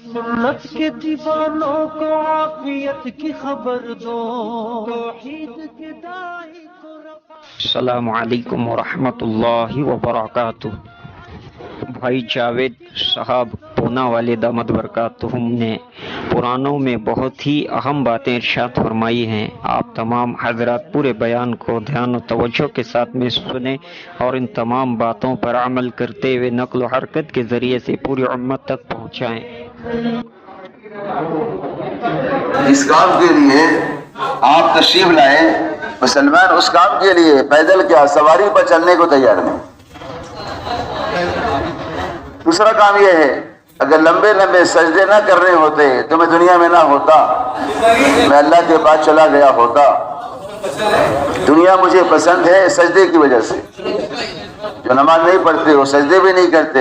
سنت کے دیوانوں کو عافیت کی خبر دو، توحید کے داعی کو السلام علیکم ورحمۃ اللہ وبرکاتہ۔ بھائی جاوید صاحب پونا والے دامت برکاتہم نے پرانوں میں بہت ہی اہم باتیں ارشاد فرمائی ہیں۔ آپ تمام حضرات پورے بیان کو دھیان و توجہ کے ساتھ میں سنیں اور ان تمام باتوں پر عمل کرتے ہوئے نقل و حرکت کے ذریعے سے پوری امت تک پہنچائیں۔ اس کام کے لیے آپ تشریف لائے، مسلمان اس کام کے لیے پیدل کیا سواری پر چلنے کو تیار نہیں۔ دوسرا کام یہ ہے، اگر لمبے لمبے سجدے نہ کرنے ہوتے تو میں دنیا میں نہ ہوتا، میں اللہ کے پاس چلا گیا ہوتا۔ دنیا مجھے پسند ہے سجدے کی وجہ سے۔ جو نماز نہیں پڑھتے وہ سجدے بھی نہیں کرتے،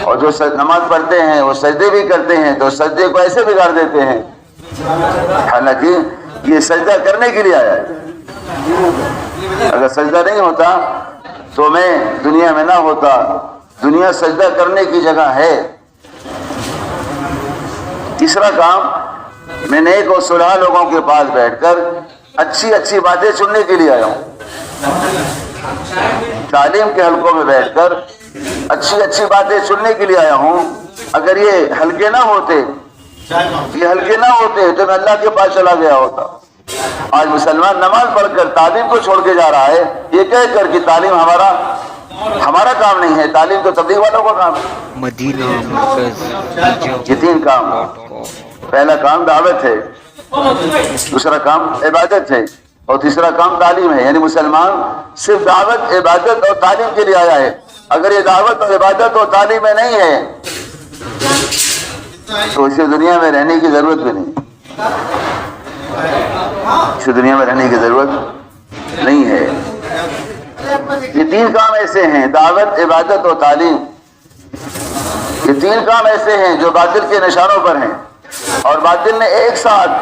اور جو نماز پڑھتے ہیں وہ سجدے بھی کرتے ہیں، تو سجدے کو ایسے بگاڑ دیتے ہیں، حالانکہ یہ سجدہ کرنے کے لیے آیا ہے۔ اگر سجدہ نہیں ہوتا تو میں دنیا میں نہ ہوتا۔ دنیا سجدہ کرنے کی جگہ ہے۔ تیسرا کام، میں نیک اور صالح لوگوں کے پاس بیٹھ کر اچھی اچھی باتیں سننے کے لیے آیا ہوں۔ تعلیم کے حلقوں میں بیٹھ کر اچھی اچھی باتیں سننے کے لیے آیا ہوں۔ اگر یہ حلقے نہ ہوتے تو میں اللہ کے پاس چلا گیا ہوتا۔ آج مسلمان نماز پڑھ کر تعلیم کو چھوڑ کے جا رہا ہے، یہ کہہ کر کہ تعلیم ہمارا کام نہیں ہے، تعلیم تو تبلیغ والوں کا کام ہے۔ مدینہ مرکز یہ تین کام، پہلا کام دعوت ہے، دوسرا کام عبادت ہے، اور تیسرا کام تعلیم ہے۔ یعنی مسلمان صرف دعوت، عبادت اور تعلیم کے لیے آیا ہے۔ اگر یہ دعوت اور عبادت اور تعلیم میں نہیں ہے تو اسے دنیا میں رہنے کی ضرورت بھی نہیں، اسے دنیا میں رہنے کی ضرورت نہیں ہے۔ یہ تین کام ایسے ہیں، دعوت، عبادت اور تعلیم، یہ تین کام ایسے ہیں جو باطل کے نشانوں پر ہیں، اور باطل نے ایک ساتھ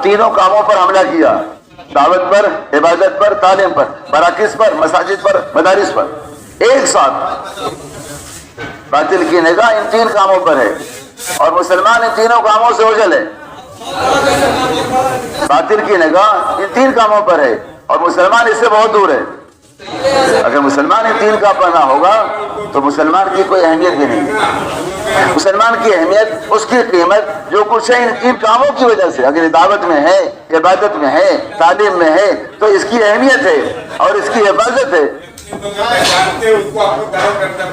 تینوں کاموں پر حملہ کیا، دعوت پر، عبادت پر، تعلیم پر، مراکز پر، مساجد پر، مدارس پر، ایک ساتھ۔ باطل کی نگاہ ان تین کاموں پر ہے، اور مسلمان ان تینوں کاموں سے اوجھل ہے۔ باطل کی نگاہ ان تین کاموں پر ہے اور مسلمان اس سے بہت دور ہے۔ اگر مسلمان ان تین کام پر نہ ہوگا تو مسلمان کی کوئی اہمیت بھی نہیں ہے۔ مسلمان کی اہمیت، اس کی قیمت جو کچھ ہے ان کاموں کی وجہ سے۔ اگر دعوت میں ہے، عبادت میں ہے، تعلیم میں ہے تو اس کی اہمیت ہے اور اس کی حفاظت ہے،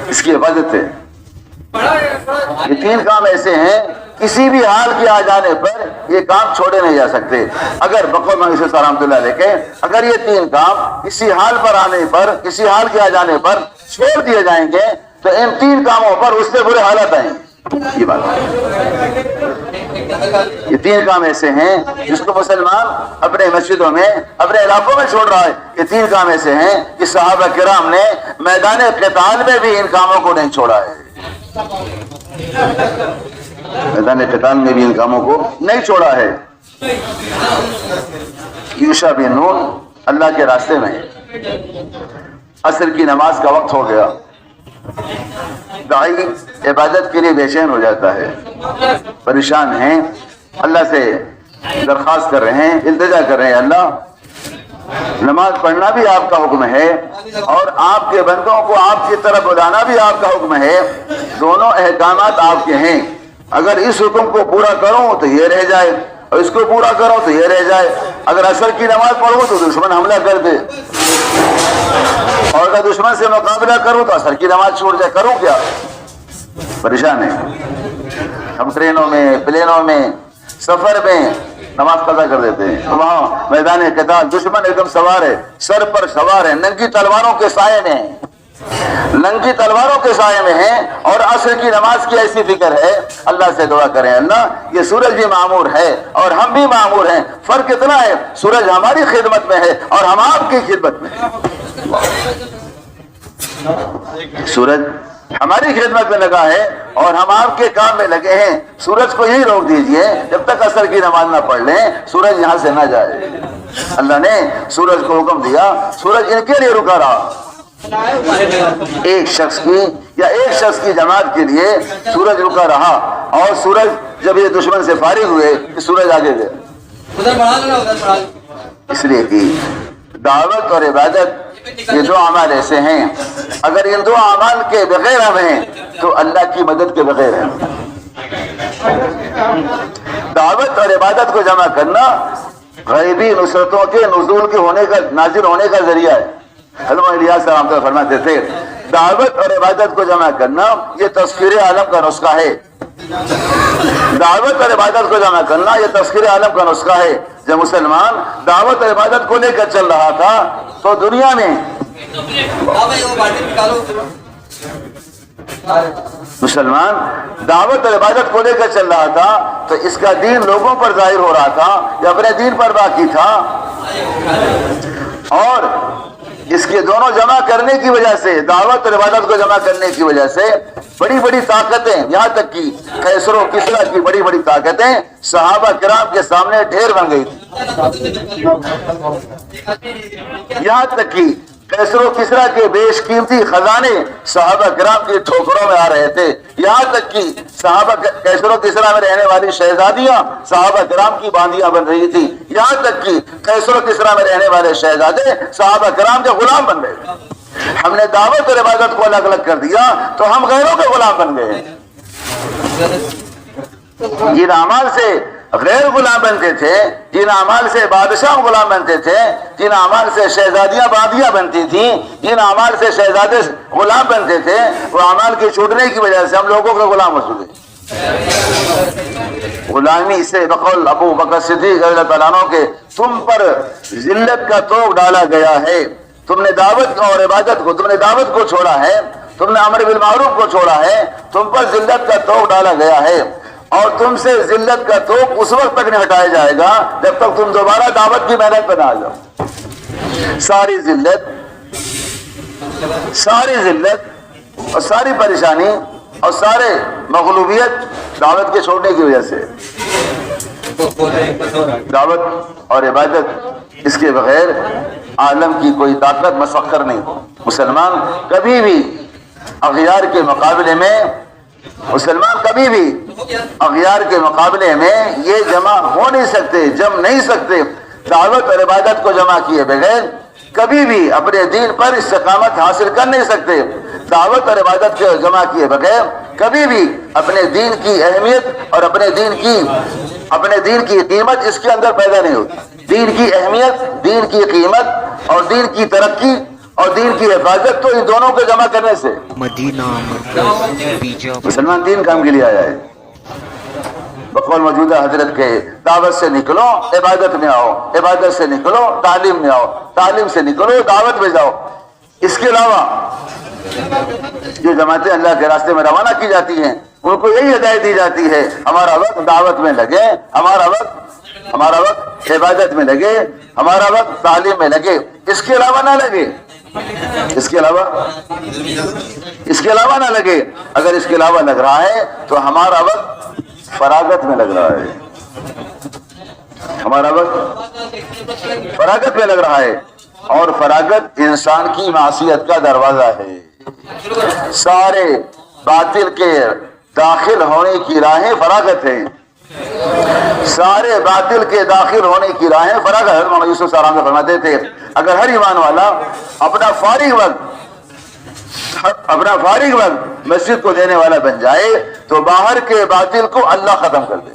اس کی حفاظت ہے۔ یہ تین کام ایسے ہیں کسی بھی حال کے آ جانے پر یہ کام چھوڑے نہیں جا سکتے۔ اگر بقول مولوی صاحب رحمۃ اللہ علیہ کے اگر یہ تین کام کسی حال پر آنے پر، کسی حال کے آ جانے پر چھوڑ دیے جائیں گے تو ان تین کاموں پر اس سے برے حالات آئیں گے۔ یہ بات ہے، یہ تین کام ایسے ہیں جس کو مسلمان اپنے مسجدوں میں، اپنے علاقوں میں چھوڑ رہا ہے۔ یہ تین کام ایسے ہیں کہ صحابہ کرام نے میدان قتال میں بھی ان کاموں کو نہیں چھوڑا ہے، میدان قتال میں بھی ان کاموں کو نہیں چھوڑا ہے۔ یوشع بن نون اللہ کے راستے میں، عصر کی نماز کا وقت ہو گیا، داعی عبادت کے لیے بے چین ہو جاتا ہے، پریشان ہیں، اللہ سے درخواست کر رہے ہیں، التجا کر رہے ہیں، اللہ نماز پڑھنا بھی آپ کا حکم ہے اور آپ کے بندوں کو آپ کی طرف بلانا بھی آپ کا حکم ہے، دونوں احکامات آپ کے ہیں۔ اگر اس حکم کو پورا کروں تو یہ رہ جائے اور اس کو پورا کروں تو یہ رہ جائے۔ اگر عصر کی نماز پڑھوں تو دشمن حملہ کر دے، اور اگر دشمن سے مقابلہ کروں تو عصر کی نماز چھوڑ جائے، کروں کیا؟ پریشان ہے۔ ہم ٹرینوں میں، پلینوں میں، سفر میں نماز قضا کر دیتے ہیں، وہاں میدان قتال دشمن ایک دم سوار ہے، سر پر سوار ہے، ننگی تلواروں کے سائے میں ہیں، ننگی تلواروں کے سائے میں ہیں، اور عصر کی نماز کی ایسی فکر ہے۔ اللہ سے دعا کریں، اللہ یہ سورج بھی معمور ہے اور ہم بھی معمور ہیں، فرق اتنا ہے سورج ہماری خدمت میں ہے اور ہم آپ کی خدمت میں ہیں۔ سورج ہماری خدمت میں لگا ہے اور ہم آپ کے کام میں لگے ہیں۔ سورج کو یہی روک دیجئے جب تک عصر کی نماز نہ پڑھ لیں، سورج یہاں سے نہ جائے۔ اللہ نے سورج کو حکم دیا، سورج ان کے لیے رکا رہا۔ ایک شخص کی یا ایک شخص کی جماعت کے لیے سورج رکا رہا اور سورج جب یہ دشمن سے فارغ ہوئے کہ سورج آگے گئے. اس لیے کہ دعوت اور عبادت یہ دو اعمال ایسے ہیں، اگر ان دو اعمال کے بغیر ہم ہیں تو اللہ کی مدد کے بغیر ہیں. دعوت اور عبادت کو جمع کرنا غیبی نصرتوں کے نزول کے ہونے کا، نازل ہونے کا ذریعہ ہے. حضرت الیاس رحمۃ اللہ فرماتے تھے دعوت اور عبادت کو جمع کرنا یہ تذکیر عالم کا نسخہ ہے. دعوت اور عبادت کو جمع کرنا یہ تذکیر عالم کا نسخہ ہے. جب مسلمان دعوت اور عبادت کو لے کر چل رہا تھا تو دنیا میں مسلمان دعوت اور عبادت کو لے کر چل رہا تھا تو اس کا دین لوگوں پر ظاہر ہو رہا تھا یا اپنے دین پر باقی تھا. اور اس کے دونوں جمع کرنے کی وجہ سے، دعوت اور عبادت کو جمع کرنے کی وجہ سے بڑی بڑی طاقتیں، یہاں تک کہ قیصر و کسریٰ کی بڑی بڑی طاقتیں صحابہ کرام کے سامنے ڈھیر بن گئی تھی. یہاں تک کہ قیصر و کسریٰ کے بیش قیمتی خزانے صحابہ کرام کی ٹھوکروں میں آ رہے تھے. یہاں تک کہ صحابہ قیصر و کسریٰ میں رہنے والی شہزادیاں صحابہ کرام کی باندیاں بن رہی تھی. یہاں تک کہ قیصر و کسریٰ میں رہنے والے شہزادے صحابہ کرام کے غلام بن گئے. ہم نے دعوت اور عبادت کو الگ الگ کر دیا تو ہم غیروں کے غلام بن گئے. جن اعمال سے غیر غلام بنتے تھے، جن اعمال سے بادشاہ غلام بنتے تھے، جن اعمال سے شہزادیاں باندیاں بنتی تھیں، جن اعمال سے شہزادے غلام بنتے تھے، وہ اعمال کے چھوٹنے کی وجہ سے ہم لوگوں کے غلام ہو چکے. غلامی سے بقول ابو بکر صدیق رضی اللہ تعالیٰ عنہ کے تم پر ذلت کا طوق ڈالا گیا ہے. تم نے دعوت اور عبادت کو، تم نے دعوت کو چھوڑا ہے، تم نے امر بالمعروف کو چھوڑا ہے، تم پر ذلت کا طوق ڈالا گیا ہے. اور تم سے ذلت کا طوق اس وقت تک نہیں ہٹایا جائے گا جب تک تم دوبارہ دعوت کی محنت پہ نہ آ جاؤ. ساری ذلت اور ساری پریشانی اور سارے مغلوبیت دعوت کے چھوڑنے کی وجہ سے. دعوت اور عبادت اس کے بغیر عالم کی کوئی طاقت مسخر نہیں. مسلمان کبھی بھی اغیار کے مقابلے میں اغیار کے مقابلے میں یہ جمع ہو نہیں سکتے، جم نہیں سکتے. دعوت اور عبادت کو جمع کیے بغیر کبھی بھی اپنے دین پر استقامت حاصل کر نہیں سکتے. دعوت اور عبادت کو جمع کیے بغیر کبھی بھی اپنے دین کی اہمیت اور اپنے دین کی قیمت اس کے اندر پیدا نہیں ہوتی. دین کی اہمیت، دین کی قیمت اور دین کی ترقی اور دین کی حفاظت تو ان دونوں کو جمع کرنے سے. مدینہ مسلمان تین کام کے لیے آیا ہے. بقول موجودہ حضرت کے دعوت سے نکلو عبادت میں آؤ، عبادت سے نکلو تعلیم میں آؤ، تعلیم سے نکلو دعوت میں جاؤ. اس کے علاوہ جو جماعتیں اللہ کے راستے میں روانہ کی جاتی ہیں ان کو یہی ہدایت دی جاتی ہے ہمارا وقت دعوت میں لگے، ہمارا وقت عبادت میں لگے، ہمارا وقت تعلیم میں لگے. اس کے علاوہ نہ لگے، اس کے علاوہ نہ لگے. اگر اس کے علاوہ لگ رہا ہے تو ہمارا وقت فراغت میں لگ رہا ہے، ہمارا وقت فراغت میں لگ رہا ہے. اور فراغت انسان کی معصیت کا دروازہ ہے. سارے باطل کے داخل ہونے کی راہیں فراغت ہیں، سارے باطل کے داخل ہونے کی راہیں فراغت. حضرت مولانا یوسف صاحب فرماتے تھے اگر ہر ایمان والا اپنا فارغ وقت مسجد کو دینے والا بن جائے تو باہر کے باطل کو اللہ ختم کر دے.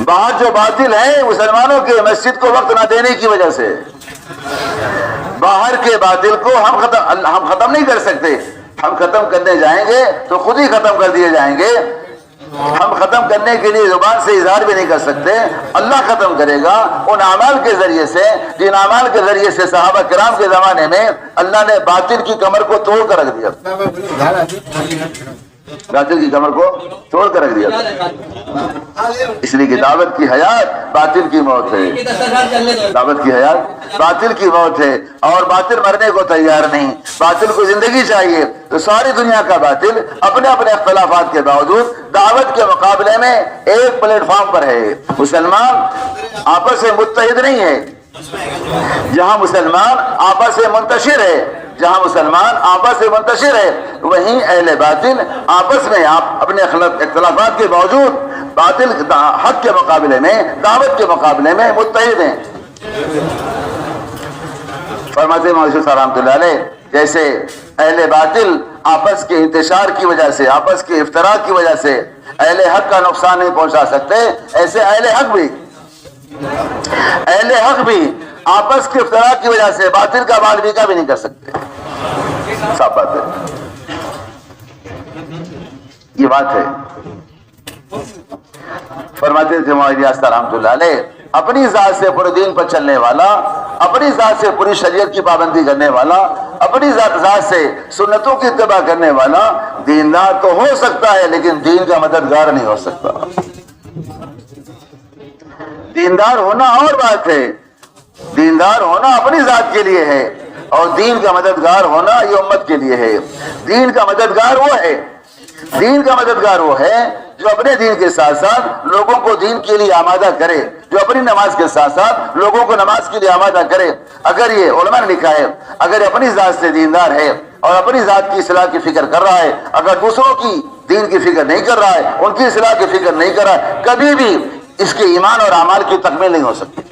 باہر جو باطل ہے مسلمانوں کے مسجد کو وقت نہ دینے کی وجہ سے، باہر کے باطل کو ہم ختم نہیں کر سکتے. ہم ختم کرنے جائیں گے تو خود ہی ختم کر دیے جائیں گے. ہم ختم کرنے کے لیے زبان سے اظہار بھی نہیں کر سکتے. اللہ ختم کرے گا ان اعمال کے ذریعے سے جن اعمال کے ذریعے سے صحابہ کرام کے زمانے میں اللہ نے باطل کی کمر کو توڑ کر رکھ دیا، باطل کی کمر کو توڑ کر رکھ دیا. اس لیے کہ دعوت کی حیات باطل کی موت ہے، دعوت کی حیات باطل کی موت ہے. اور باطل مرنے کو تیار نہیں، باطل کو زندگی چاہیے. تو ساری دنیا کا باطل اپنے اپنے اختلافات کے باوجود دعوت کے مقابلے میں ایک پلیٹ فارم پر ہے. مسلمان آپس سے متحد نہیں ہے. جہاں مسلمان آپس سے منتشر ہے، جہاں مسلمان آپس میں منتشر ہے وہیں اہل باطل آپس میں آپ اپنے اختلافات کے باوجود باطل حق کے مقابلے میں دعوت کے مقابلے میں متحد ہیں۔ فرماتے مولانا صاحب رحمۃ اللہ علیہ جیسے اہل باطل آپس کے انتشار کی وجہ سے آپس کے افتراق کی وجہ سے اہل حق کا نقصان نہیں پہنچا سکتے، ایسے اہل حق بھی آپس کے افتراق کی وجہ سے باطل کا مال بیکا بھی نہیں کر سکتے۔ صاف بات ہے، یہ بات ہے۔ فرماتے تھے مولانا رحمۃ اللہ علیہ اپنی ذات سے پورے دین پر چلنے والا، اپنی ذات سے پوری شریعت کی پابندی کرنے والا، اپنی ذات سے سنتوں کی اتباع کرنے والا دیندار تو ہو سکتا ہے لیکن دین کا مددگار نہیں ہو سکتا۔ دیندار ہونا اور بات ہے، دیندار ہونا اپنی ذات کے لیے ہے اور دین کا مددگار ہونا یہ امت کے لیے ہے۔ دین کا مددگار وہ ہے جو اپنے دین کے ساتھ ساتھ لوگوں کو دین کے لیے آمادہ کرے، جو اپنی نماز کے ساتھ ساتھ لوگوں کو نماز کے لیے آمادہ کرے۔ اگر یہ علماء نے لکھا ہے اگر اپنی ذات سے دیندار ہے اور اپنی ذات کی اصلاح کی فکر کر رہا ہے، اگر دوسروں کی دین کی فکر نہیں کر رہا ہے، ان کی اصلاح کی فکر نہیں کر رہا ہے، کبھی بھی اس کے ایمان اور اعمال کی تکمیل نہیں ہو سکتی۔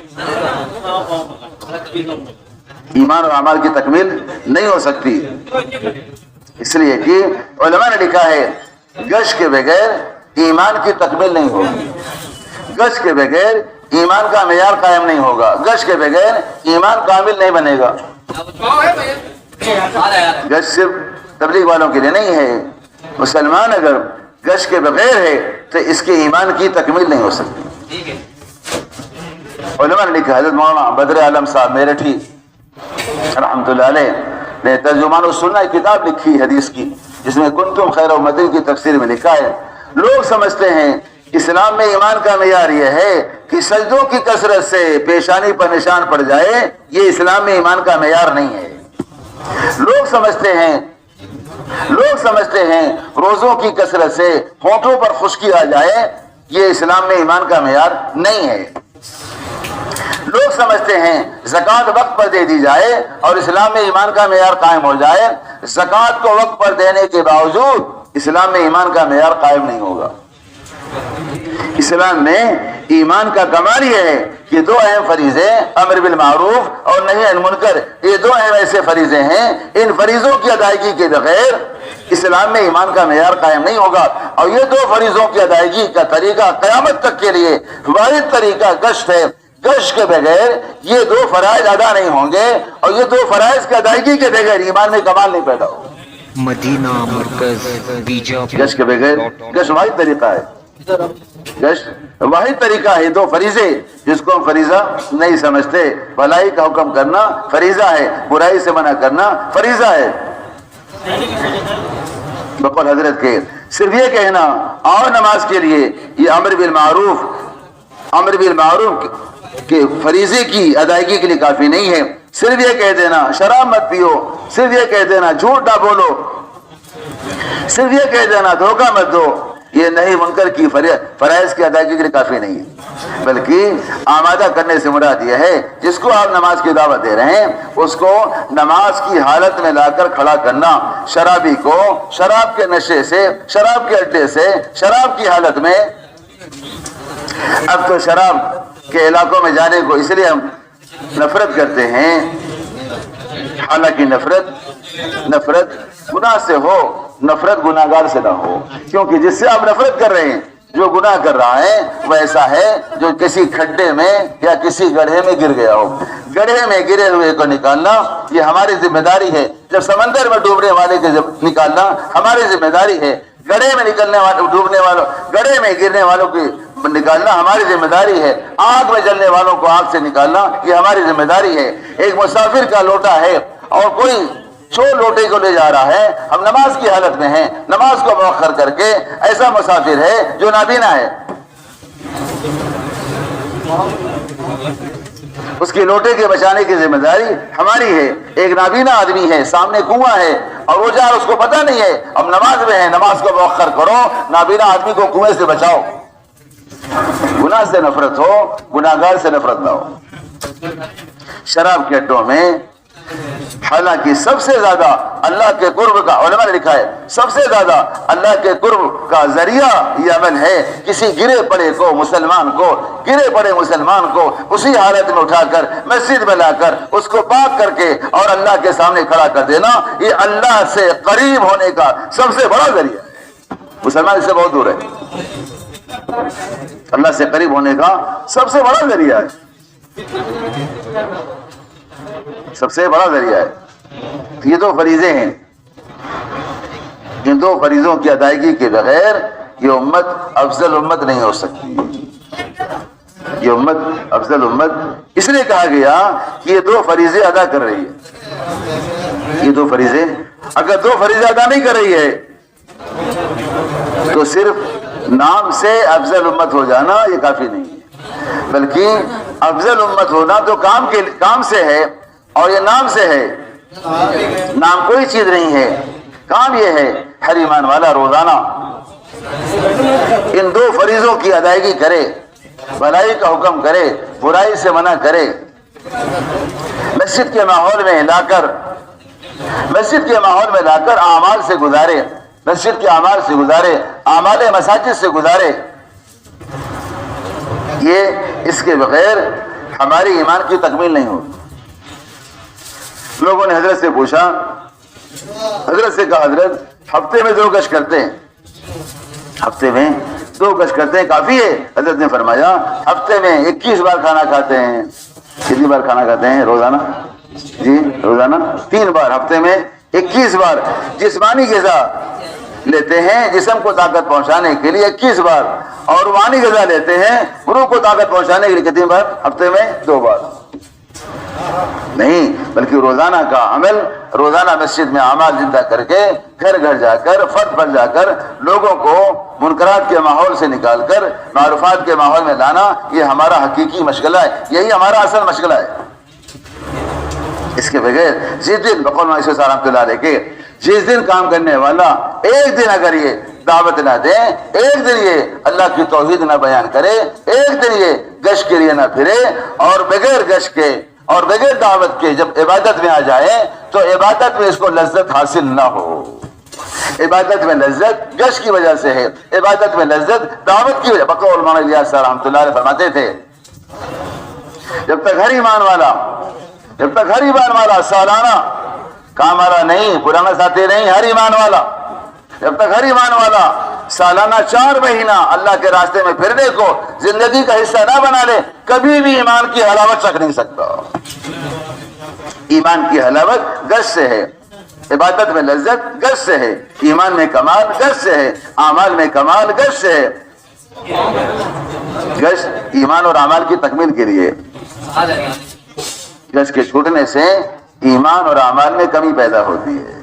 ایمان اور اعمال کی تکمیل نہیں ہو سکتی، اس لیے کہ علماء نے لکھا ہے گشت کے بغیر ایمان کی تکمیل نہیں ہوگی، گشت کے بغیر ایمان کا معیار قائم نہیں ہوگا، گشت کے بغیر ایمان کامل نہیں بنے گا۔ گشت صرف تبلیغ والوں کے لیے نہیں ہے، مسلمان اگر گشت کے بغیر ہے تو اس کے ایمان کی تکمیل نہیں ہو سکتی۔ علماء نے لکھا حضرت مولانا بدر عالم صاحب میرٹھی رحمۃ اللہ علیہ نے ترجمان السنہ کتاب لکھی حدیث کی، جس میں کنتم خیر امتی کی تفسیر میں لکھا ہے لوگ سمجھتے ہیں اسلام میں ایمان کا معیار یہ ہے کہ سجدوں کی کثرت سے پیشانی پر نشان پڑ جائے، یہ اسلام میں ایمان کا معیار نہیں ہے۔ لوگ سمجھتے ہیں روزوں کی کثرت سے ہونٹوں پر خشکی آ جائے، یہ اسلام میں ایمان کا معیار نہیں ہے۔ لوگ سمجھتے ہیں زکوٰۃ وقت پر دے دی جائے اور اسلام میں ایمان کا معیار قائم ہو جائے، زکوٰۃ کو وقت پر دینے کے باوجود اسلام میں ایمان کا معیار قائم نہیں ہوگا۔ اسلام میں ایمان کا کمال یہ ہے کہ دو اہم فریضے امر بالمعروف اور نہی عن المنکر، یہ دو اہم ایسے فریضے ہیں، ان فریضوں کی ادائیگی کے بغیر اسلام میں ایمان کا معیار قائم نہیں ہوگا۔ اور یہ دو فریضوں کی ادائیگی کا طریقہ قیامت تک کے لیے واحد طریقہ گشت ہے، گشت کے بغیر یہ دو فرائض ادا نہیں ہوں گے اور یہ دو فرائض کی ادائیگی کے بغیر ایمان میں کمال نہیں پیدا ہوگا۔ مدینہ مرکز بیجاپور۔ گشت کے بغیر گشت واحد طریقہ ہے، گشت واحد طریقہ ہے، دو فریضے جس کو ہم فریضہ نہیں سمجھتے۔ بھلائی کا حکم کرنا فریضہ ہے، برائی سے منع کرنا فریضہ ہے۔ بقول حضرت کے صرف یہ کہنا آؤ نماز کے لیے، یہ امر بالمعروف کے فریضے کی ادائیگی کے لیے کافی نہیں ہے۔ صرف یہ کہہ دینا شراب مت پیو، صرف یہ کہہ دینا جھوٹ نہ بولو، صرف یہ کہہ دینا دھوکہ مت دو، یہ نہیں منکر کی فرائض کی ادائیگی کے لیے کافی نہیں ہے، بلکہ آمادہ کرنے سے مراد یہ ہے جس کو آپ نماز کی دعوت دے رہے ہیں اس کو نماز کی حالت میں لا کر کھڑا کرنا۔ شرابی کو شراب کے نشے سے، شراب کے اڈے سے، شراب کی حالت میں، اب تو شراب کے علاقوں میں جانے کو اس لیے ہم نفرت کرتے ہیں، حالانکہ نفرت گناہ سے ہو، نفرت گناہگار سے نہ ہو، کیونکہ جس سے آپ نفرت کر رہے ہیں جو گناہ کر رہا ہے وہ ایسا ہے جو کسی کھڈے میں یا کسی گڑھے میں گر گیا ہو۔ گڑھے میں گرے ہوئے کو نکالنا یہ ہماری ذمہ داری ہے، جب سمندر میں ڈوبنے والے کو نکالنا ہماری ذمہ داری ہے، گڑھے میں نکلنے والوں ڈوبنے والوں، گڑھے میں گرنے والوں کی نکالنا ہماری ذمہ داری ہے، آگ میں جلنے والوں کو آگ سے نکالنا یہ ہماری ذمہ داری ہے۔ ایک مسافر کا لوٹا ہے اور کوئی چور لوٹے کو لے جا رہا ہے، ہم نماز کی حالت میں ہیں، نماز کو مؤخر کر کے ایسا مسافر ہے جو نابینا ہے، اس کے لوٹے کے بچانے کی ذمہ داری ہماری ہے۔ ایک نابینا آدمی ہے، سامنے کنواں ہے اور وہ جا اس کو پتہ نہیں ہے، ہم نماز میں ہیں، نماز کو مؤخر کرو، نابینا آدمی کو کنویں سے بچاؤ۔ گناہ سے نفرت ہو، گناہگار سے نفرت نہ ہو۔ شراب کے اڈوں میں حالانکہ سب سے زیادہ اللہ کے قرب کا، علماء نے لکھا ہے، سب سے زیادہ اللہ کے قرب کا ذریعہ یہ عمل ہے، کسی گرے پڑے کو مسلمان کو اسی حالت میں اٹھا کر مسجد میں لا کر اس کو پاک کر کے اور اللہ کے سامنے کھڑا کر دینا، یہ اللہ سے قریب ہونے کا سب سے بڑا ذریعہ ہے۔ مسلمان اس سے بہت دور ہے، اللہ سے قریب ہونے کا سب سے بڑا ذریعہ ہے، سب سے بڑا ذریعہ ہے۔ یہ دو فریضے ہیں، ان دو فریضوں کی ادائیگی کے بغیر یہ امت افضل امت نہیں ہو سکتی۔ یہ امت افضل امت اس لیے کہا گیا کہ یہ دو فریضے ادا کر رہی ہے۔ یہ دو فریضے، اگر دو فریضے ادا نہیں کر رہی ہے تو صرف نام سے افضل امت ہو جانا یہ کافی نہیں ہے، بلکہ افضل امت ہونا تو کام سے ہے، اور یہ نام سے ہے۔ نام کوئی چیز نہیں ہے، کام یہ ہے ہر ایمان والا روزانہ ان دو فریضوں کی ادائیگی کرے، بھلائی کا حکم کرے، برائی سے منع کرے، مسجد کے ماحول میں لا کر اعمال سے گزارے، مسجد کے اعمال سے گزارے، اعمال مساجد سے گزارے۔ یہ اس کے بغیر ہماری ایمان کی تکمیل نہیں ہوگی۔ لوگوں نے حضرت سے پوچھا، حضرت سے کہا حضرت ہفتے میں 2 گشت کرتے ہیں، ہفتے میں 2 گشت کرتے ہیں کافی ہے؟ حضرت نے فرمایا ہفتے میں 21 بار کھانا کھاتے ہیں۔ کتنی بار کھانا کھاتے ہیں روزانہ؟ جی روزانہ 3 بار، ہفتے میں 21 بار جسمانی غذا لیتے ہیں جسم کو طاقت پہنچانے کے لیے 21 بار، اور روحانی غذا لیتے ہیں روح کو طاقت پہنچانے کے لیے کتنی بار؟ ہفتے میں 2 بار نہیں، بلکہ روزانہ کا عمل، روزانہ مسجد میں اعمال زندہ کر کے گھر گھر جا کر فرد پر جا کر لوگوں کو منکرات کے ماحول سے نکال کر معروفات کے ماحول میں لانا، یہ ہمارا حقیقی مشغلہ ہے، یہی ہمارا اصل مشغلہ ہے۔ اس کے بغیر جس دن بقول مولانا یوسف رحمۃ اللہ علیہ کے جس دن کام کرنے والا ایک دن اگر یہ دعوت نہ دے، ایک دن یہ اللہ کی توحید نہ بیان کرے، ایک دن یہ گشت کے لیے نہ پھرے، اور بغیر گشت کے اور بغیر دعوت کے جب عبادت میں آ جائے تو عبادت میں اس کو لذت حاصل نہ ہو۔ عبادت میں لذت گشت کی وجہ سے ہے، عبادت میں لذت دعوت کی وجہ۔ بقول مولانا الیاس صاحب رحمۃ اللہ علیہ فرماتے تھے جب تک ہر ایمان والا سالانہ کام والا نہیں، پرانا ساتھی نہیں، ہر ایمان والا جب تک ہر ایمان والا سالانہ 4 مہینہ اللہ کے راستے میں پھرنے کو زندگی کا حصہ نہ بنا لے، کبھی بھی ایمان کی حلاوت چکھ نہیں سکتا۔ ایمان کی حلاوت گشت سے ہے، عبادت میں لذت گشت سے ہے، ایمان میں کمال گشت سے ہے، اعمال میں کمال گشت سے ہے۔ گشت ایمان اور اعمال کی تکمیل کے لیے، گشت کے چھوٹنے سے ایمان اور اعمال میں کمی پیدا ہوتی ہے۔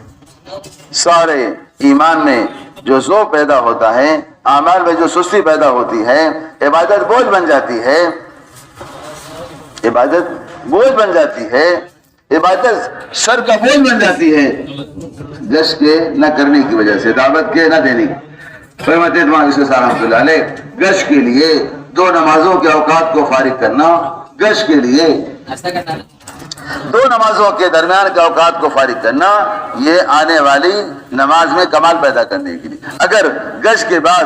سارے ایمان میں جو ذوق پیدا ہوتا ہے، اعمال میں جو سستی پیدا ہوتی ہے، عبادت بوجھ بن جاتی ہے، عبادت سر کا بوجھ بن جاتی ہے گشت کے نہ کرنے کی وجہ سے، دعوت کے نہ دینے کی۔ فرماتے ہیں رحمۃ اللہ علیہ گشت کے لیے 2 نمازوں کے اوقات کو فارغ کرنا، گشت کے لیے 2 نمازوں کے درمیان کے اوقات کو فارغ کرنا، یہ آنے والی نماز میں کمال پیدا کرنے کے لیے۔ اگر گشت کے بعد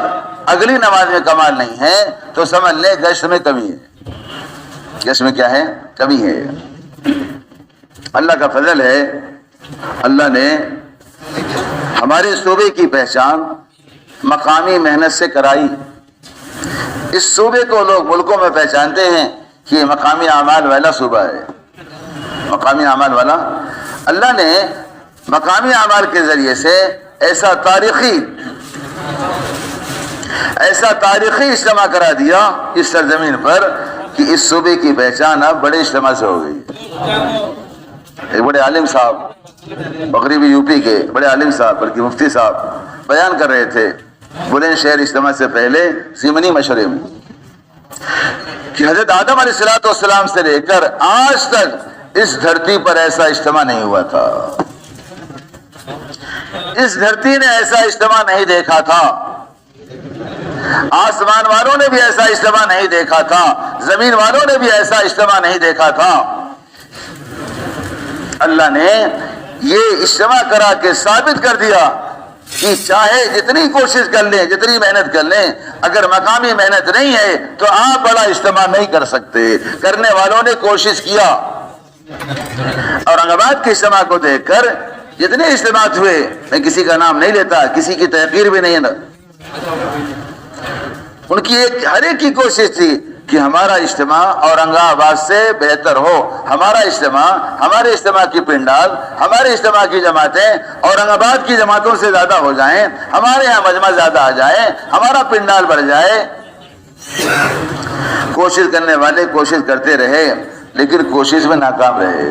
اگلی نماز میں کمال نہیں ہے تو سمجھ لیں گشت میں کمی ہے۔ گشت میں کیا ہے؟ کمی ہے۔ اللہ کا فضل ہے، اللہ نے ہمارے صوبے کی پہچان مقامی محنت سے کرائی۔ اس صوبے کو لوگ ملکوں میں پہچانتے ہیں کہ یہ مقامی اعمال والا صوبہ ہے، مقامی اعمال والا۔ اللہ نے مقامی اعمال کے ذریعے سے ایسا تاریخی اجتماع کرا دیا اس سرزمین پر کہ اس صوبے کی پہچان اب بڑے اجتماع سے ہو گئی۔ ایک بڑے عالم صاحب، مغربی یو پی کے بڑے عالم صاحب بلکہ مفتی صاحب بیان کر رہے تھے بلند شہر اجتماع سے پہلے سیمنی مشورے میں کہ حضرت آدم علیہ السلام سے لے کر آج تک اس دھرتی پر ایسا اجتماع نہیں ہوا تھا، اس دھرتی نے ایسا اجتماع نہیں دیکھا تھا، آسمان والوں نے بھی ایسا اجتماع نہیں دیکھا تھا، زمین والوں نے بھی ایسا اجتماع نہیں دیکھا تھا۔ اللہ نے یہ اجتماع کرا کے ثابت کر دیا کہ چاہے جتنی کوشش کر لیں، جتنی محنت کر لیں، اگر مقامی محنت نہیں ہے تو آپ بڑا اجتماع نہیں کر سکتے۔ کرنے والوں نے کوشش کیا۔ اورنگ آباد کے اجتماع کو دیکھ کر جتنے اجتماعات ہوئے، میں کسی کا نام نہیں لیتا، کسی کی تحقیر بھی نہیں ہے، ان کی ہر ایک کی کوشش تھی کہ ہمارا اجتماع اورنگ آباد سے بہتر ہو، ہمارا اجتماع، ہمارے اجتماع کی پنڈال، ہمارے اجتماع کی جماعتیں اورنگ آباد کی جماعتوں سے زیادہ ہو جائیں، ہمارے ہاں مجمع زیادہ آ جائے، ہمارا پنڈال بڑھ جائے۔ کوشش کرنے والے کوشش کرتے رہے، لیکن کوشش میں ناکام رہے۔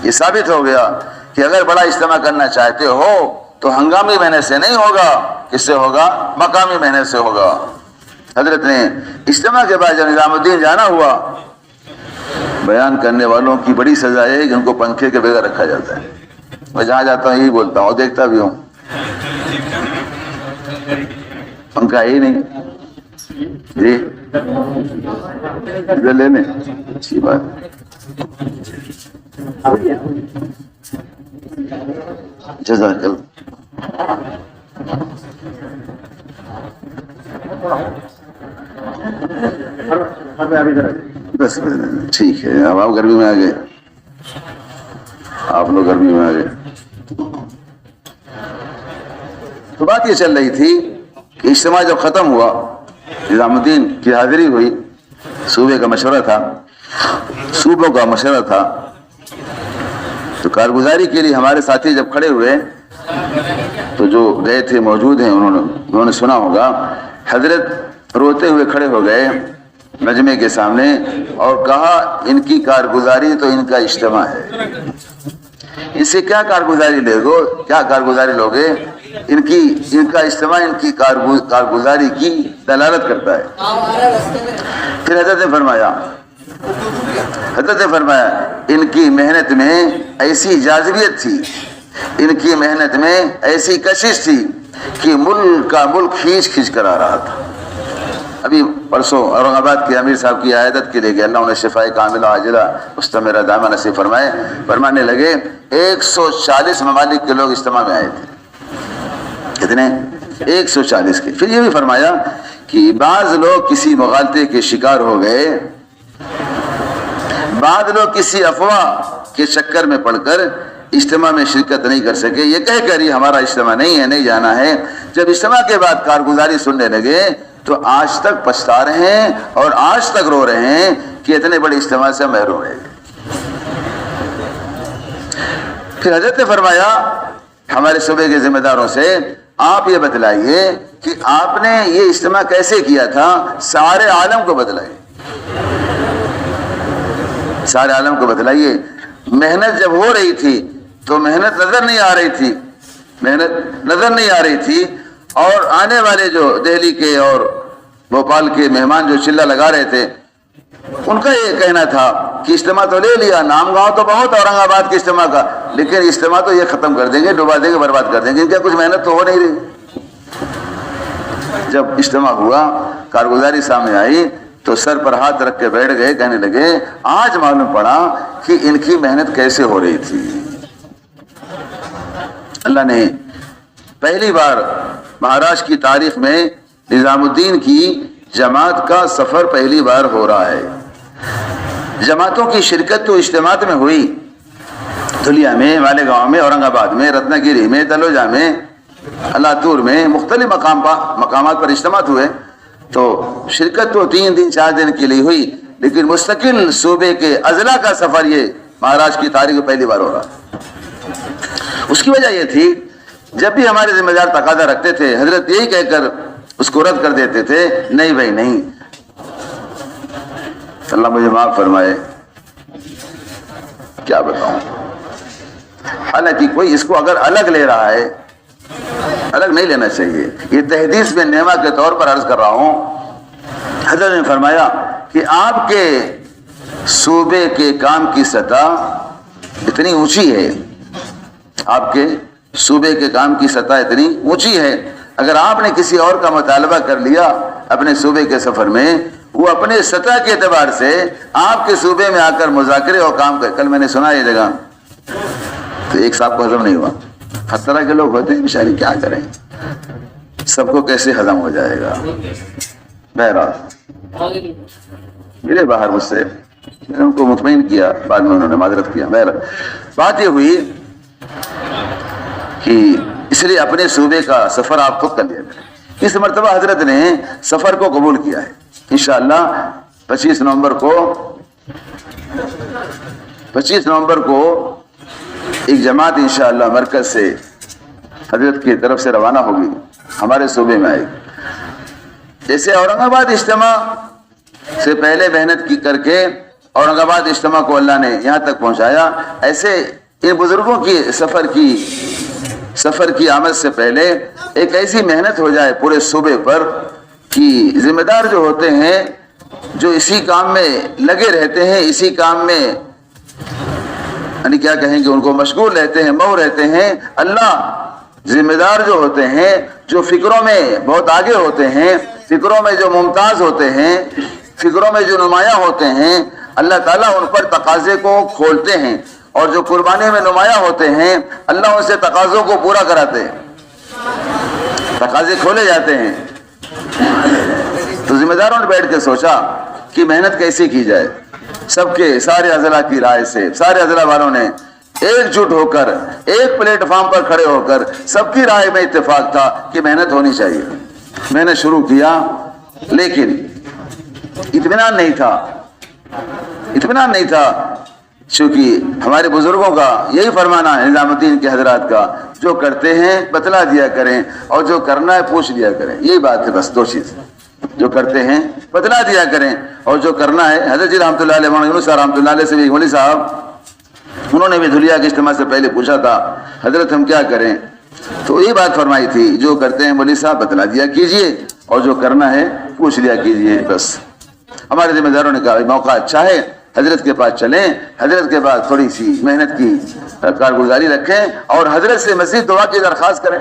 یہ ثابت ہو گیا کہ اگر بڑا اجتماع کرنا چاہتے ہو تو ہنگامی محنت سے نہیں ہوگا، کس سے ہوگا؟ مقامی محنت سے ہوگا۔ حضرت نے اجتماع کے بعد جب نظام الدین جانا ہوا، بیان کرنے والوں کی بڑی سزا ہے کہ ان کو پنکھے کے بغیر رکھا جاتا ہے۔ میں جہاں جاتا ہوں یہی بولتا ہوں اور دیکھتا بھی ہوں، پنکھا ہی نہیں جی لے لیں، اچھی بات۔ جزاک اللہ۔ بس ٹھیک ہے، اب آپ گرمی میں آ گئے، آپ لوگ گرمی میں آ گئے۔ تو بات یہ چل رہی تھی کہ اجتماع جب ختم ہوا، نظام الدین کی حاضری ہوئی، صوبے کا مشورہ تھا، صوبوں کا مشورہ تھا، تو کارگزاری کے لیے ہمارے ساتھی جب کھڑے ہوئے تو جو گئے تھے موجود ہیں، انہوں نے سنا ہوگا، حضرت روتے ہوئے کھڑے ہو گئے مجمع کے سامنے اور کہا ان کی کارگزاری تو ان کا اجتماع ہے، اس سے کیا کارگزاری لے گو، کیا کارگزاری لوگے؟ ان کا اجتماع ان کی کارگزاری کی دلالت کرتا ہے۔ پھر حضرت نے فرمایا ان کی محنت میں ایسی جاذبیت تھی، ان کی محنت میں ایسی کشش تھی کہ ملک کا ملک کھینچ کر آ رہا تھا۔ ابھی پرسوں اورنگ آباد کے امیر صاحب کی عیادت کے لیے گئے، اللہ انہیں شفاء کاملہ عاجلہ مستمرہ دامہ نصیب فرمائے، فرمانے لگے 140 ممالک کے لوگ اجتماع میں آئے تھے۔ کتنے؟ 140 کے۔ پھر یہ بھی فرمایا کہ بعض لوگ کسی مغالطے کے شکار ہو گئے، بعض لوگ کسی افواہ کے چکر میں پڑ کر اجتماع میں شرکت نہیں کر سکے، یہ کہہ کر یہ ہمارا اجتماع نہیں ہے، نہیں جانا ہے۔ جب اجتماع کے بعد کارگزاری سننے لگے تو آج تک پچھتا رہے ہیں اور آج تک رو رہے ہیں کہ اتنے بڑے اجتماع سے محروم رہ گئے۔ پھر حضرت نے فرمایا ہمارے صوبے کے ذمہ داروں سے، آپ یہ بتلائیے کہ آپ نے یہ اجتماع کیسے کیا تھا، سارے عالم کو بتلائیے، سارے عالم کو بتلائیے۔ محنت جب ہو رہی تھی تو محنت نظر نہیں آ رہی تھی، محنت نظر نہیں آ رہی تھی، اور آنے والے جو دہلی کے اور بھوپال کے مہمان جو چلہ لگا رہے تھے، ان کا یہ کہنا تھا کہ اجتماع تو لے لیا، نام گاؤں تو بہت اورنگ آباد کے اجتماع کا، لیکن اجتماع تو یہ ختم کر دیں گے، ڈبا دیں گے، برباد کر دیں گے، ان کا کچھ محنت تو ہو نہیں رہی۔ جب اجتماع ہوا، کارگزاری سامنے آئی تو سر پر ہاتھ رکھ کے بیٹھ گئے، کہنے لگے آج معلوم پڑا کہ ان کی محنت کیسے ہو رہی تھی۔ اللہ نے پہلی بار مہاراشٹر کی تاریخ میں نظام الدین کی جماعت کا سفر پہلی بار ہو رہا ہے۔ جماعتوں کی شرکت تو اجتماعات میں ہوئی، دھلیا میں، مالیگاؤں میں، اورنگ آباد میں، رتنا گیری میں، تلوجا میں، الاتور میں، مختلف مقامات پر اجتماعات ہوئے، تو شرکت تو 3 دن 4 دن کے لیے ہوئی، لیکن مستقل صوبے کے اضلاع کا سفر یہ مہاراشٹر کی تاریخ میں پہلی بار ہو رہا۔ اس کی وجہ یہ تھی جب بھی ہمارے ذمہ دار تقاضا رکھتے تھے، حضرت یہی کہہ کر اس کو رد کر دیتے تھے، نہیں بھائی نہیں، اللہ مجھے معاف فرمائے، کیا بتاؤں۔ حالانکہ کوئی اس کو اگر الگ لے رہا ہے، الگ نہیں لینا چاہیے، یہ تحدیث میں نعمہ کے طور پر عرض کر رہا ہوں۔ حضرت نے فرمایا کہ آپ کے صوبے کے کام کی سطح اتنی اونچی ہے، آپ کے صوبے کے کام کی سطح اتنی اونچی ہے، اگر آپ نے کسی اور کا مطالبہ کر لیا اپنے صوبے کے سفر میں، وہ اپنے سطح کے اعتبار سے آپ کے صوبے میں آ کر مذاکرے اور کام کر، کل میں نے سنا یہ جگہ تو ایک صاحب کو ہضم نہیں ہوا. ہر طرح کے لوگ ہوتے ہیں بیچارے, کیا کریں, سب کو کیسے ہضم ہو جائے گا. بہرحال ملے باہر مجھ سے, میں نے ان کو مطمئن کیا, بعد میں انہوں نے معذرت کیا. بہرحال بات یہ ہوئی کہ اس لیے اپنے صوبے کا سفر آپ خود کر لیا کریں. اس مرتبہ حضرت نے سفر کو قبول کیا ہے. انشاءاللہ 25 نومبر کو ایک جماعت انشاءاللہ مرکز سے حضرت کی طرف سے روانہ ہوگی, ہمارے صوبے میں آئے گی. جیسے اورنگ آباد اجتماع سے پہلے محنت کی کر کے اورنگ آباد اجتماع کو اللہ نے یہاں تک پہنچایا, ایسے ان بزرگوں کی سفر کی آمد سے پہلے ایک ایسی محنت ہو جائے پورے صوبے پر کہ ذمہ دار جو ہوتے ہیں, جو اسی کام میں لگے رہتے ہیں, اسی کام میں یعنی کیا کہیں کہ ان کو مشغول رہتے ہیں, مو رہتے ہیں, اللہ ذمہ دار جو ہوتے ہیں, جو فکروں میں بہت آگے ہوتے ہیں, فکروں میں جو ممتاز ہوتے ہیں, فکروں میں جو نمایاں ہوتے ہیں, اللہ تعالیٰ ان پر تقاضے کو کھولتے ہیں. اور جو قربانی میں نمایاں ہوتے ہیں اللہ ان سے تقاضوں کو پورا کراتے ہیں, تقاضے کھولے جاتے ہیں. تو ذمہ داروں نے بیٹھ کے سوچا کہ محنت کیسے کی جائے. سب کے سارے اضلاع کی رائے سے سارے اضلاع والوں نے ایک جٹ ہو کر ایک پلیٹ فارم پر کھڑے ہو کر سب کی رائے میں اتفاق تھا کہ محنت ہونی چاہیے. میں نے شروع کیا, لیکن اطمینان نہیں تھا چونکہ ہمارے بزرگوں کا یہی فرمانا ہے, نظام الدین کے حضرات کا, جو کرتے ہیں بتلا دیا کریں اور جو کرنا ہے پوچھ لیا کریں. یہی بات ہے, بس دو چیز, جو کرتے ہیں بتلا دیا کریں اور جو کرنا ہے. حضرت جی رحمۃ اللہ علیہ, مولانا یونس صاحب رحمۃ اللہ علیہ سے بھی مولوی صاحب, انہوں نے بھی دھلیا کے اجتماع سے پہلے پوچھا تھا حضرت ہم کیا کریں, تو یہ بات فرمائی تھی جو کرتے ہیں مولوی صاحب بتلا دیا کیجئے اور جو کرنا ہے پوچھ لیا کیجئے. بس ہمارے ذمہ داروں نے کہا موقع اچھا ہے, حضرت کے پاس چلیں, حضرت کے بعد تھوڑی سی محنت کی کارگزاری رکھیں اور حضرت سے مزید دعا کی درخواست کریں.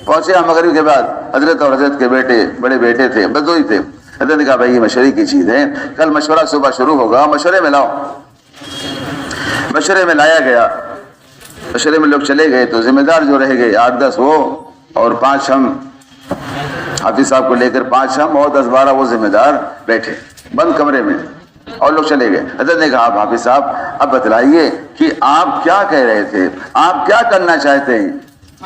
پہنچے ہم مغرب کے بعد, حضرت اور حضرت کے بیٹے, بڑے بیٹے تھے, بس دو ہی تھے. حضرت نے کہا بھائی یہ مشورے کی چیز ہے, کل مشورہ صبح شروع ہوگا, مشورے میں لاؤ. مشورے میں لایا گیا, مشورے میں لوگ چلے گئے تو ذمہ دار جو رہ گئے 8-10 وہ اور 5 ہم, حافظ صاحب کو لے کر 5 ہم اور 10-12 وہ ذمہ دار بیٹھے بند کمرے میں, اور لوگ چلے گئے. حضرت نے کہا آپ حافظ صاحب اب بتلائیے کہ آپ کیا کہہ رہے تھے, آپ کیا کرنا چاہتے ہیں.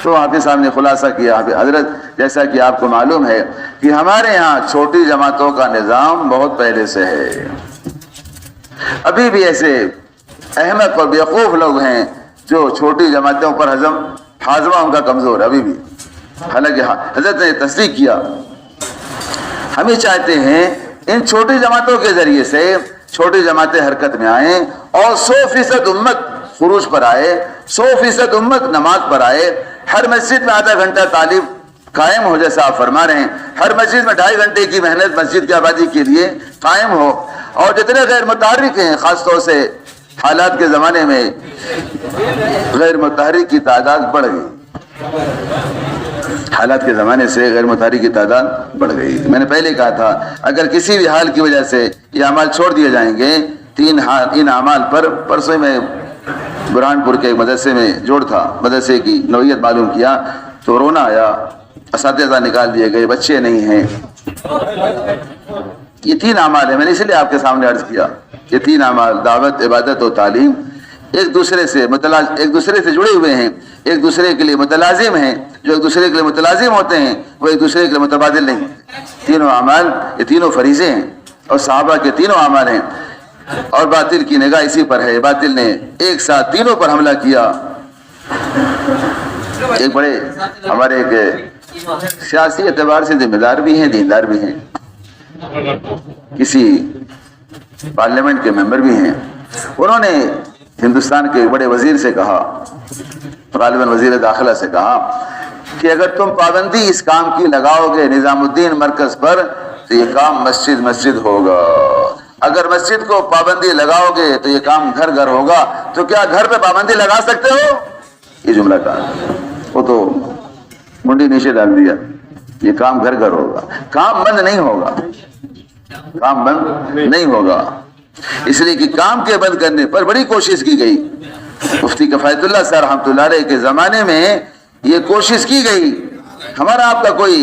تو حافظ صاحب نے خلاصہ کیا, حضرت جیسا کہ آپ کو معلوم ہے کہ ہمارے یہاں چھوٹی جماعتوں کا نظام بہت پہلے سے ہے, ابھی بھی ایسے احمق اور بیوقوف لوگ ہیں جو چھوٹی جماعتوں پر ہاضمہ ان کا کمزور ہے ابھی بھی. حالانکہ حضرت نے تصدیق کیا, ہم ہی چاہتے ہیں ان چھوٹی جماعتوں کے ذریعے سے چھوٹی جماعتیں حرکت میں آئیں اور 100% امت خروج پر آئے, 100% امت نماز پر آئے. ہر مسجد میں آدھا گھنٹہ تعلیم قائم ہو جیسا آپ فرما رہے ہیں, ہر مسجد میں 2.5 گھنٹے کی محنت مسجد کی آبادی کے لیے قائم ہو. اور جتنے غیر متحرک ہیں, خاص طور سے حالات کے زمانے میں غیر متحرک کی تعداد بڑھ گئی, حالات کے زمانے سے غیر متحرک کی تعداد بڑھ گئی. میں نے پہلے کہا تھا اگر کسی بھی حال کی وجہ سے یہ اعمال چھوڑ دیے جائیں گے, ان اعمال پر پرسوں میں برہان پور کے ایک مدرسے میں جوڑ تھا, مدرسے کی نوعیت معلوم کیا تو رونا آیا, اساتذہ نکال دیے گئے, بچے نہیں ہیں. یہ 3 اعمال ہیں, میں نے اس لیے آپ کے سامنے عرض کیا. یہ 3 اعمال دعوت, عبادت اور تعلیم ایک دوسرے سے جڑے ہوئے ہیں, ایک دوسرے کے لیے متلازم ہیں. جو ایک دوسرے کے لیے متلازم ہوتے ہیں وہ ایک دوسرے کے لیے متبادل نہیں ہوتے. 3 اعمال, یہ 3 فریضے ہیں اور صحابہ کے 3 اعمال ہیں. اور باطل کی نگاہ اسی پر ہے, باطل نے ایک ساتھ تینوں پر حملہ کیا. ایک بڑے ہمارے ایک سیاسی اعتبار سے ذمہ دار بھی ہیں, دیندار بھی ہیں, کسی پارلیمنٹ کے ممبر بھی ہیں. انہوں نے ہندوستان کے بڑے وزیر سے کہا, غالباً وزیر داخلہ سے کہا کہ اگر تم پابندی اس کام کی لگاؤ گے نظام الدین مرکز پر تو یہ کام مسجد ہوگا. اگر مسجد کو پابندی لگاؤ گے تو یہ کام گھر ہوگا. تو کیا گھر پہ پابندی لگا سکتے ہو؟ یہ جملہ کہا, وہ تو منڈی نیچے ڈال دیا. یہ کام گھر ہوگا, کام بند نہیں ہوگا, کام بند نہیں ہوگا. اس لیے کہ کام کے بند کرنے پر بڑی کوشش کی گئی. مفتی کفایت اللہ صاحب رحمۃ اللہ علیہ کے زمانے میں یہ کوشش کی گئی. ہمارا آپ کا کوئی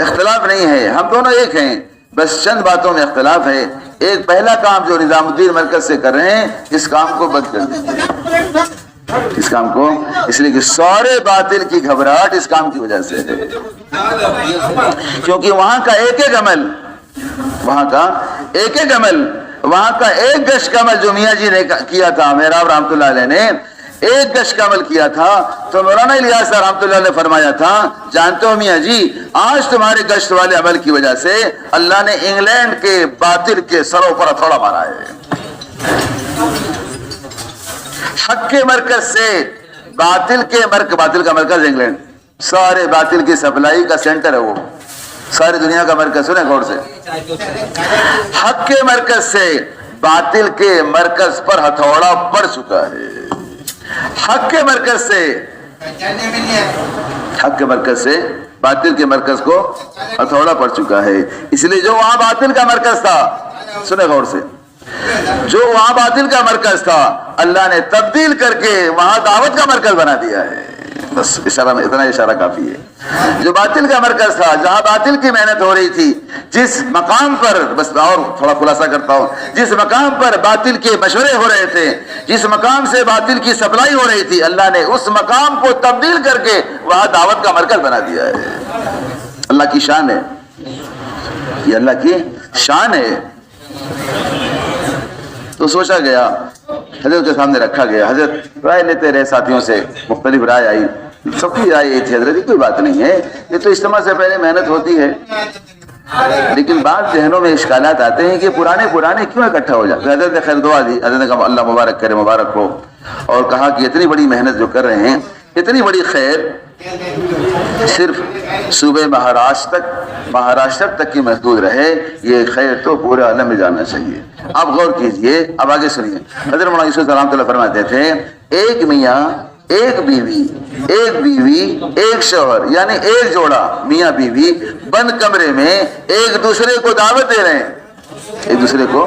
اختلاف نہیں ہے, ہم دونوں ایک ہیں, بس چند باتوں میں اختلاف ہے. ایک پہلا کام جو نظام الدین مرکز سے کر رہے ہیں, اس کام کو بند کر دیجیے, اس کام کو, اس لیے کہ سارے باطل کی گھبراہٹ اس کام کی وجہ سے ہے. کیونکہ وہاں کا ایک ایک عمل, وہاں کا ایک ایک عمل, وہاں کا ایک گشت کا عمل جو میاں جی نے کیا تھا, محراب رحمۃ اللہ علیہ نے ایک گشت کا عمل کیا تھا, تو مولانا الیاس صاحب رحمۃ اللہ نے فرمایا تھا, جانتے ہو میاں جی, آج تمہارے گشت والے عمل کی وجہ سے اللہ نے انگلینڈ کے باطل کے سروں پر ہتھوڑا مارا ہے. حق کے مرکز سے باطل کے باطل کا مرکز انگلینڈ, سارے باطل کی سپلائی کا سینٹر ہے وہ, ساری دنیا کا مرکز. سنیں غور سے, حق کے مرکز سے باطل کے مرکز پر ہتھوڑا پڑ چکا ہے. حق کے مرکز سے, حق کے مرکز سے باطل کے مرکز کو ہتھوڑا پڑ چکا ہے. اس لیے جو وہاں باطل کا مرکز تھا, سنیں غور سے, جو وہاں باطل کا مرکز تھا اللہ نے تبدیل کر کے وہاں دعوت کا مرکز بنا دیا ہے. بس اشارہ میں اتنا اشارہ کافی ہے. جو باطل کا مرکز تھا, جہاں باطل کی محنت ہو رہی تھی, جس مقام پر, بس اور تھوڑا خلاصہ کرتا ہوں, جس مقام پر باطل کے مشورے ہو رہے تھے, جس مقام سے باطل کی سپلائی ہو رہی تھی, اللہ نے اس مقام کو تبدیل کر کے وہاں دعوت کا مرکز بنا دیا ہے. اللہ کی شان ہے, یہ اللہ کی شان ہے. تو سوچا گیا, حضرت کے سامنے رکھا گیا, حضرت رائے لیتے رہے ساتھیوں سے, مختلف رائے آئی, سب کی رائے یہ تھی, حضرت یہ کوئی بات نہیں ہے, یہ تو اجتماع سے پہلے محنت ہوتی ہے, لیکن بعض ذہنوں میں اشکالات آتے ہیں کہ پرانے کیوں اکٹھا ہو جاتے. حضرت نے خیر دعا دی, حضرت نے کہا اللہ مبارک کرے, مبارک ہو, اور کہا کہ اتنی بڑی محنت جو کر رہے ہیں, اتنی بڑی خیر صرف صوبے مہاراشٹر تک کی محدود رہے, یہ خیر تو پورے عالم میں جانا چاہیے. آپ غور کیجئے, اب آگے سنیے. حضرت مولانا یوسف رحمۃ اللہ فرماتے تھے, ایک میاں ایک بیوی, ایک بیوی ایک شوہر, یعنی ایک جوڑا میاں بیوی بند کمرے میں ایک دوسرے کو دعوت دے رہے ہیں, ایک دوسرے کو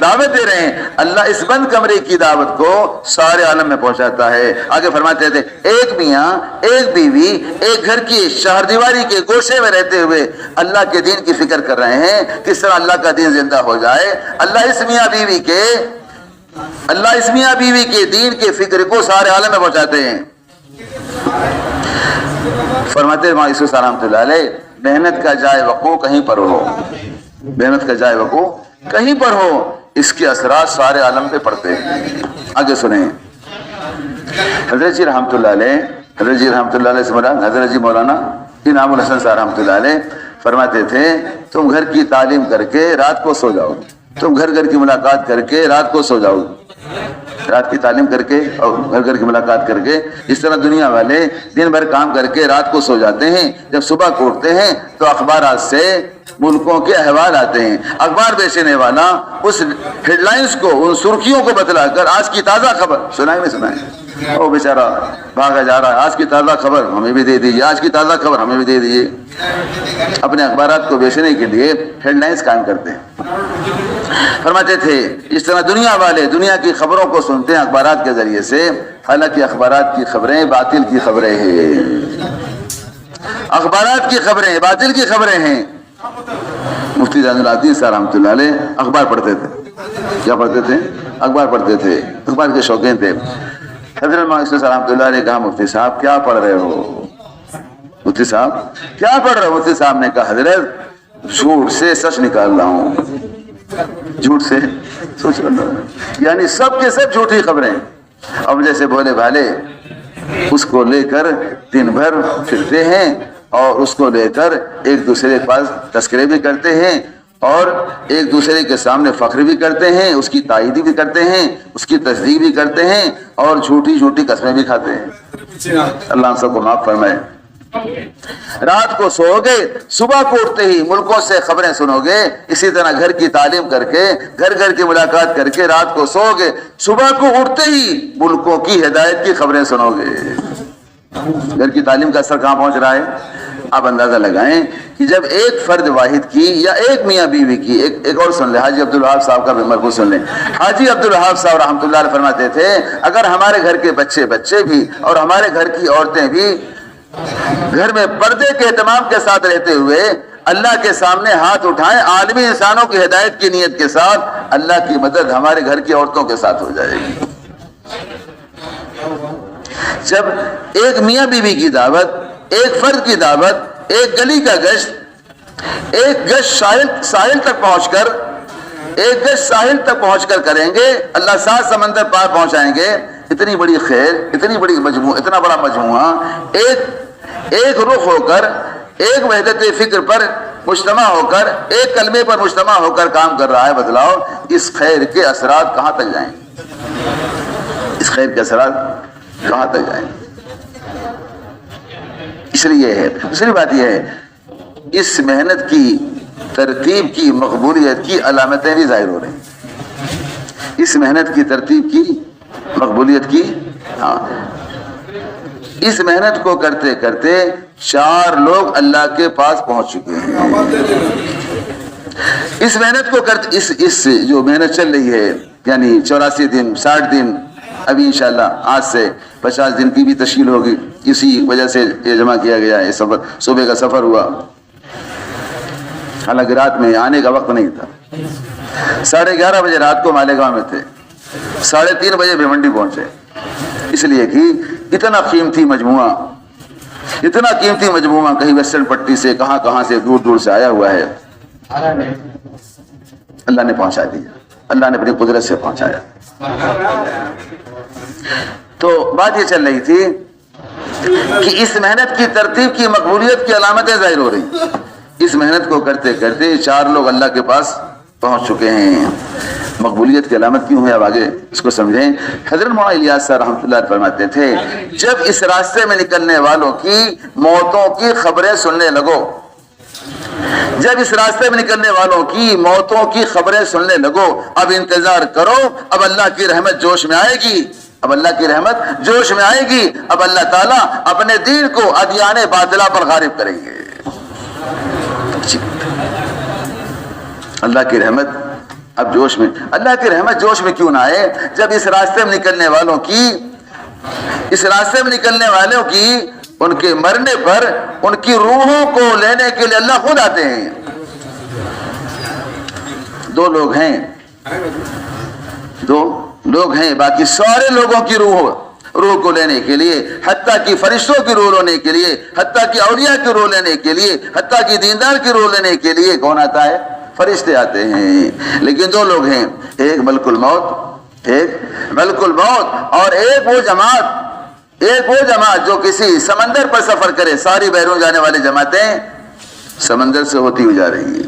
دعوت دے رہے ہیں. اللہ اس بند کمرے کی دعوت کو سارے عالم میں پہنچاتا ہے. آگے فرماتے تھے, ایک میاں ایک بیوی ایک گھر کی شہر دیواری کے گوشے میں رہتے ہوئے اللہ کے دین کی فکر کر رہے ہیں, کس طرح اللہ کا دین زندہ ہو جائے. اللہ اس میاں بیوی کے دین کے فکر کو سارے عالم میں پہنچاتے ہیں. فرماتے ہیں ماں یوسف رحمۃ اللہ علیہ, محنت کا جائے وقوع کہیں پر ہو, محنت کا جائے وقوع کہیں پر ہو, اس کے اثرات سارے عالم پہ پڑتے ہیں. آگے سنیں, حضرت جی رحمۃ اللہ علیہ سے مراد حضرت جی مولانا انعام الحسن صاحب رحمۃ اللہ علیہ فرماتے تھے, تم گھر کی تعلیم کر کے رات کو سو جاؤ, تم گھر کی ملاقات کر کے رات کو سو جاؤ, رات کی تعلیم کر کے اور گھر کی ملاقات کر کے. اس طرح دنیا والے دن بھر کام کر کے رات کو سو جاتے ہیں, جب صبح کو اٹھتے ہیں تو اخبارات سے ملکوں کے احوال آتے ہیں. اخبار بیچنے والا اس ہیڈ لائنز کو, ان سرخیوں کو بتلا کر آج کی تازہ خبر سنائیں میں سنائیں, وہ بیچارہ بھاگا جا رہا ہے, آج کی تازہ خبر ہمیں بھی دے دیجیے, آج کی تازہ خبر ہمیں بھی دے دیجیے. اپنے اخبارات کو بیچنے کے لیے ہیڈ لائنز قائم کرتے ہیں. فرماتے تھے اس طرح دنیا والے دنیا کی خبروں کو سنتے ہیں اخبارات کے ذریعے سے, حالانکہ اخبارات کی خبریں باطل کی خبریں ہیں, اخبارات کی خبریں باطل کی خبریں ہیں. مفتی جان العابدین صاحب رحمۃ اللہ علیہ اخبار پڑھتے تھے. کیا پڑھتے تھے؟ اخبار پڑھتے تھے, اخبار کے شوقین تھے. حضرت مولانا رحمۃ اللہ علیہ کہا, مفتی صاحب کیا پڑھ رہے ہو؟ مفتی صاحب کیا پڑھ رہے ہو؟ مفتی صاحب نے کہا, حضرت جھوٹ سے سچ نکال رہا ہوں, جھوٹ سے سوچ رہا ہوں, یعنی سب کے سب جھوٹی خبریں. اب جیسے بھولے بھالے اس کو لے کر دن بھر پھرتے ہیں اور اس کو لے کر ایک دوسرے کے پاس تذکرے بھی کرتے ہیں اور ایک دوسرے کے سامنے فخر بھی کرتے ہیں, اس کی تائید بھی کرتے ہیں, اس کی تصدیق بھی کرتے ہیں اور جھوٹی قسمیں بھی کھاتے ہیں. اللہ ہم سب کو معاف فرمائے. رات کو سو گے, صبح کو اٹھتے ہی ملکوں سے خبریں سنو گے. اسی طرح گھر کی تعلیم کر کے, گھر کی ملاقات کر کے رات کو سو گے, صبح کو اٹھتے ہی ملکوں کی ہدایت کی خبریں سنو گے. گھر کی تعلیم کا اثر کہاں پہنچ رہا ہے؟ آپ اندازہ لگائیں کہ جب ایک فرد واحد کی یا ایک میاں بیوی کی، ایک اور سن لیں، حاجی عبدالوہاب صاحب کا بھی مرکوز سن لیں۔ حاجی عبدالوہاب صاحب رحمۃ اللہ علیہ فرماتے تھے اگر ہمارے گھر کے بچے بھی اور ہمارے گھر کی عورتیں بھی گھر میں پردے کے اہتمام کے ساتھ رہتے ہوئے اللہ کے سامنے ہاتھ اٹھائیں عالمی انسانوں کی ہدایت کی نیت کے ساتھ، اللہ کی مدد ہمارے گھر کی عورتوں کے ساتھ ہو جائے گی۔ جب ایک میاں بیوی کی دعوت، ایک فرد کی دعوت، ایک گلی کا گشت، ایک گشت ساحل تک پہنچ کر کریں گے، اللہ 7 سمندر پار پہنچائیں گے، اتنی بڑی خیر، اتنی بڑی مجموعہ، اتنا بڑا مجموعہ ایک رخ ہو کر، ایک وحدت فکر پر مجتمع ہو کر، ایک کلمے پر مجتمع ہو کر کام کر رہا ہے، بتلاؤ اس خیر کے اثرات کہاں تک جائیں گے؟ اس خیر کے اثرات کہاں تک جائیں گے؟ اس لیے ہے، دوسری بات یہ ہے اس محنت کی ترتیب کی مقبولیت کی علامتیں بھی ظاہر ہو رہی ہیں۔ اس محنت کی ترتیب کی مقبولیت کی، ہاں، اس محنت کو کرتے کرتے 4 لوگ اللہ کے پاس پہنچ چکے ہیں۔ اس محنت کو کرتے اس جو محنت چل رہی ہے، یعنی 84 دن 60 دن، ابھی انشاءاللہ آج سے 50 دن کی بھی تشکیل ہوگی، اسی وجہ سے یہ جمع کیا گیا ہے۔ سفر صبح کا سفر ہوا، حالانکہ رات میں آنے کا وقت نہیں تھا، 11:30 بجے رات کو مالیگاؤں میں تھے، 3:30 بجے بھیمنڈی پہنچے، اس لیے کہ اتنا قیمتی مجموعہ کہیں ویسٹرن پٹی سے کہاں سے دور سے آیا ہوا ہے، اللہ نے پہنچا دیا، اللہ نے اپنی قدرت سے پہنچایا۔ تو بات یہ چل رہی تھی کہ اس محنت کی ترتیب کی مقبولیت کی علامتیں ظاہر ہو رہی، اس محنت کو کرتے کرتے 4 لوگ اللہ کے پاس پہنچ چکے ہیں۔ مقبولیت کی علامت کیوں ہے، اب آگے اس کو سمجھیں۔ حضرت مولانا الیاس صاحب رحمۃ اللہ علیہ فرماتے تھے جب اس راستے میں نکلنے والوں کی موتوں کی خبریں سننے لگو، جب اس راستے میں نکلنے والوں کی موتوں کی خبریں سننے لگو، اب انتظار کرو، اب اللہ کی رحمت جوش میں آئے گی، اب اللہ تعالیٰ اپنے دین کو ادیان باطلہ پر غالب کریں گے۔ اللہ کی رحمت اب جوش میں، اللہ کی رحمت جوش میں کیوں نہ آئے جب اس راستے میں نکلنے والوں کی ان کے مرنے پر ان کی روحوں کو لینے کے لیے اللہ خود آتے ہیں۔ 2 لوگ ہیں باقی سارے لوگوں کی روح کو لینے کے لیے، حتیٰ کہ فرشتوں کی روح لینے کے لیے، حتیٰ کہ اولیاء کی روح لینے کے لیے، حتیٰ کہ دیندار کی روح لینے کے لیے کون آتا ہے؟ فرشتے آتے ہیں۔ لیکن 2 لوگ ہیں، ایک ملک الموت اور ایک وہ جماعت جو کسی سمندر پر سفر کرے، ساری بحروں جانے والی جماعتیں سمندر سے ہوتی ہوئی جا رہی ہیں،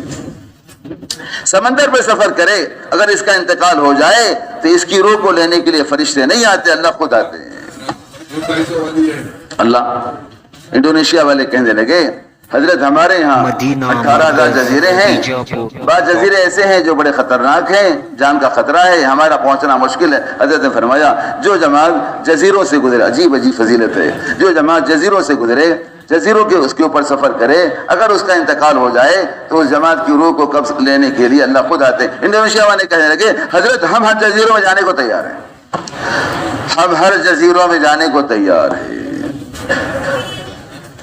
سمندر پر سفر کرے، اگر اس کا انتقال ہو جائے تو اس کی روح کو لینے کے لیے فرشتے نہیں آتے، اللہ خود آتے ہیں۔ اللہ انڈونیشیا والے کہنے لگے حضرت ہمارے یہاں 18,000 جزیرے ہیں، بعض جزیرے ایسے ہیں جو بڑے خطرناک ہیں، جان کا خطرہ ہے، ہمارا پہنچنا مشکل ہے۔ حضرت نے فرمایا جو جماعت جزیروں سے گزرے، عجیب فضیلت ہے، جو جماعت جزیروں سے گزرے، جزیروں کے اس کے اوپر سفر کرے، اگر اس کا انتقال ہو جائے تو اس جماعت کی روح کو قبض لینے کے لیے اللہ خود آتے ہیں۔ انڈونیشیا والے کہنے لگے حضرت ہم ہر جزیروں میں جانے کو تیار ہیں، ہم ہر جزیروں میں جانے کو تیار ہیں۔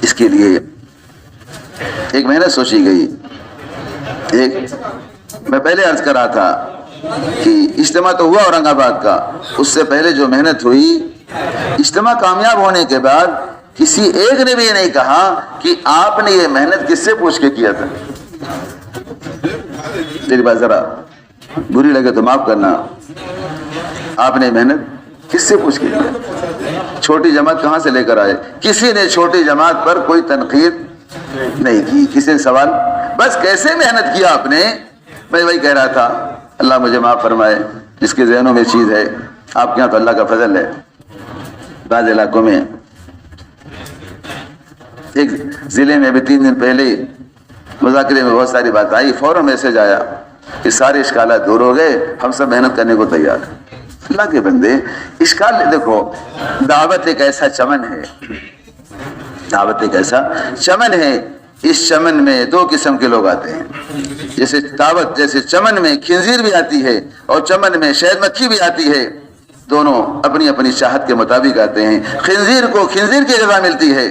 اس کے لیے ایک محنت سوچی گئی، میں پہلے عرض کر رہا تھا کہ اجتماع تو ہوا اورنگ آباد کا، اس سے پہلے جو محنت ہوئی، اجتماع کامیاب ہونے کے بعد کسی ایک نے بھی یہ نہیں کہا کہ آپ نے یہ محنت کس سے پوچھ کے کیا تھا۔ میری بات ذرا بری لگے تو معاف کرنا، آپ نے محنت کس سے پوچھ کے کیا؟ چھوٹی جماعت کہاں سے لے کر آئے؟ کسی نے چھوٹی جماعت پر کوئی تنقید نہیں کی، کسی نے سوال، بس کیسے محنت کیا آپ نے۔ میں وہی کہہ رہا تھا، اللہ مجھے معاف فرمائے، جس کے ذہنوں میں چیز ہے، آپ کے یہاں تو اللہ کا فضل ہے، بعض علاقوں میں ایک ضلع میں ابھی 3 دن پہلے مذاکرے میں بہت ساری بات آئی، فوراً میسج آیا کہ سارے اشکالات دور ہو گئے، ہم سب محنت کرنے کو تیار ہیں۔ اللہ کے بندے، اشکال دیکھو، دعوت ایک ایسا چمن ہے، دعوت ایک ایسا چمن ہے، اس چمن میں دو قسم کے لوگ آتے ہیں. جیسے دعوت، جیسے چمن میں خنزیر بھی آتی ہے اور چمن میں شہد مکھی بھی آتی ہے، دونوں اپنی اپنی چاہت کے مطابق آتے ہیں. خنزیر کو خنزیر کی غذا ملتی ہے،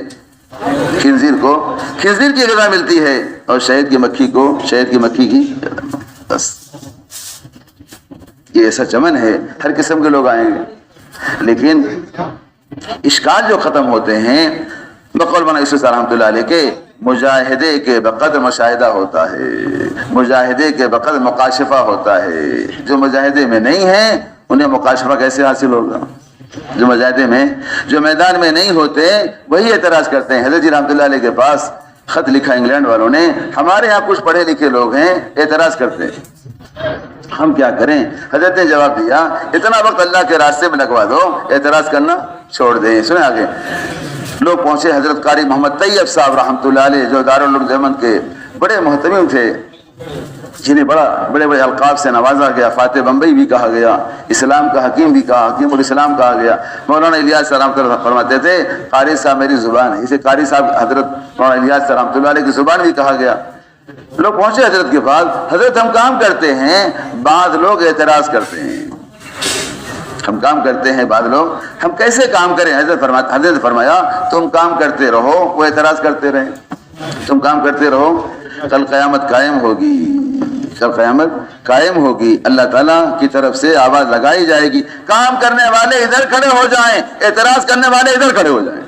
خنزیر کو خنزیر کی غذا ملتی ہے، اور شہد کی مکھی کو شہد کی مکھی کی. بس یہ ایسا چمن ہے، ہر قسم کے لوگ آئیں گے. لیکن اشکال جو ختم ہوتے ہیں بقول مولانا یوسف رحمۃ اللہ علیہ کے، مجاہدے کے بقدر مشاہدہ ہوتا ہے، مجاہدے کے بقدر مکاشفہ ہوتا ہے. جو مجاہدے میں نہیں ہیں انہیں مکاشفہ کیسے حاصل ہوگا؟ جو مجاہدے میں، جو میدان میں نہیں ہوتے وہی اعتراض کرتے ہیں. حضرت جی رحمۃ اللہ علیہ کے پاس خط لکھا انگلینڈ والوں نے، ہمارے ہاں کچھ پڑھے لکھے لوگ ہیں اعتراض کرتے ہیں، ہم کیا کریں؟ حضرت نے جواب دیا، اتنا وقت اللہ کے راستے میں لگوا دو، اعتراض کرنا چھوڑ دیں. سنیں آگے. لوگ پہنچے حضرت قاری محمد طیب صاحب رحمۃ اللہ علیہ، جو دارالعلوم دیوبند کے بڑے محتمم تھے، جنہیں بڑے بڑے القاب سے نوازا گیا. فاتح بمبئی بھی کہا گیا، اسلام کا حکیم بھی کہا، حکیم الاسلام کہا گیا. مولانا الیاس رحمۃ اللہ فرماتے تھے قاری صاحب میری زبان ہے، اسے قاری صاحب حضرت مولانا الیاس رحمۃ اللہ علیہ کی زبان بھی کہا گیا. لوگ پہنچے حضرت کے پاس، حضرت ہم کام کرتے ہیں، بعض لوگ اعتراض کرتے ہیں. ہم کام کرتے ہیں، بعض لوگ، ہم کیسے کام کریں؟ حضرت فرمایا تم کام کرتے رہو، وہ اعتراض کرتے رہیں. تم کام کرتے رہو، کل قیامت قائم ہوگی، کل قیامت قائم ہوگی، اللہ تعالیٰ کی طرف سے آواز لگائی جائے گی، کام کرنے والے ادھر کھڑے ہو جائیں، اعتراض کرنے والے ادھر کھڑے ہو جائیں.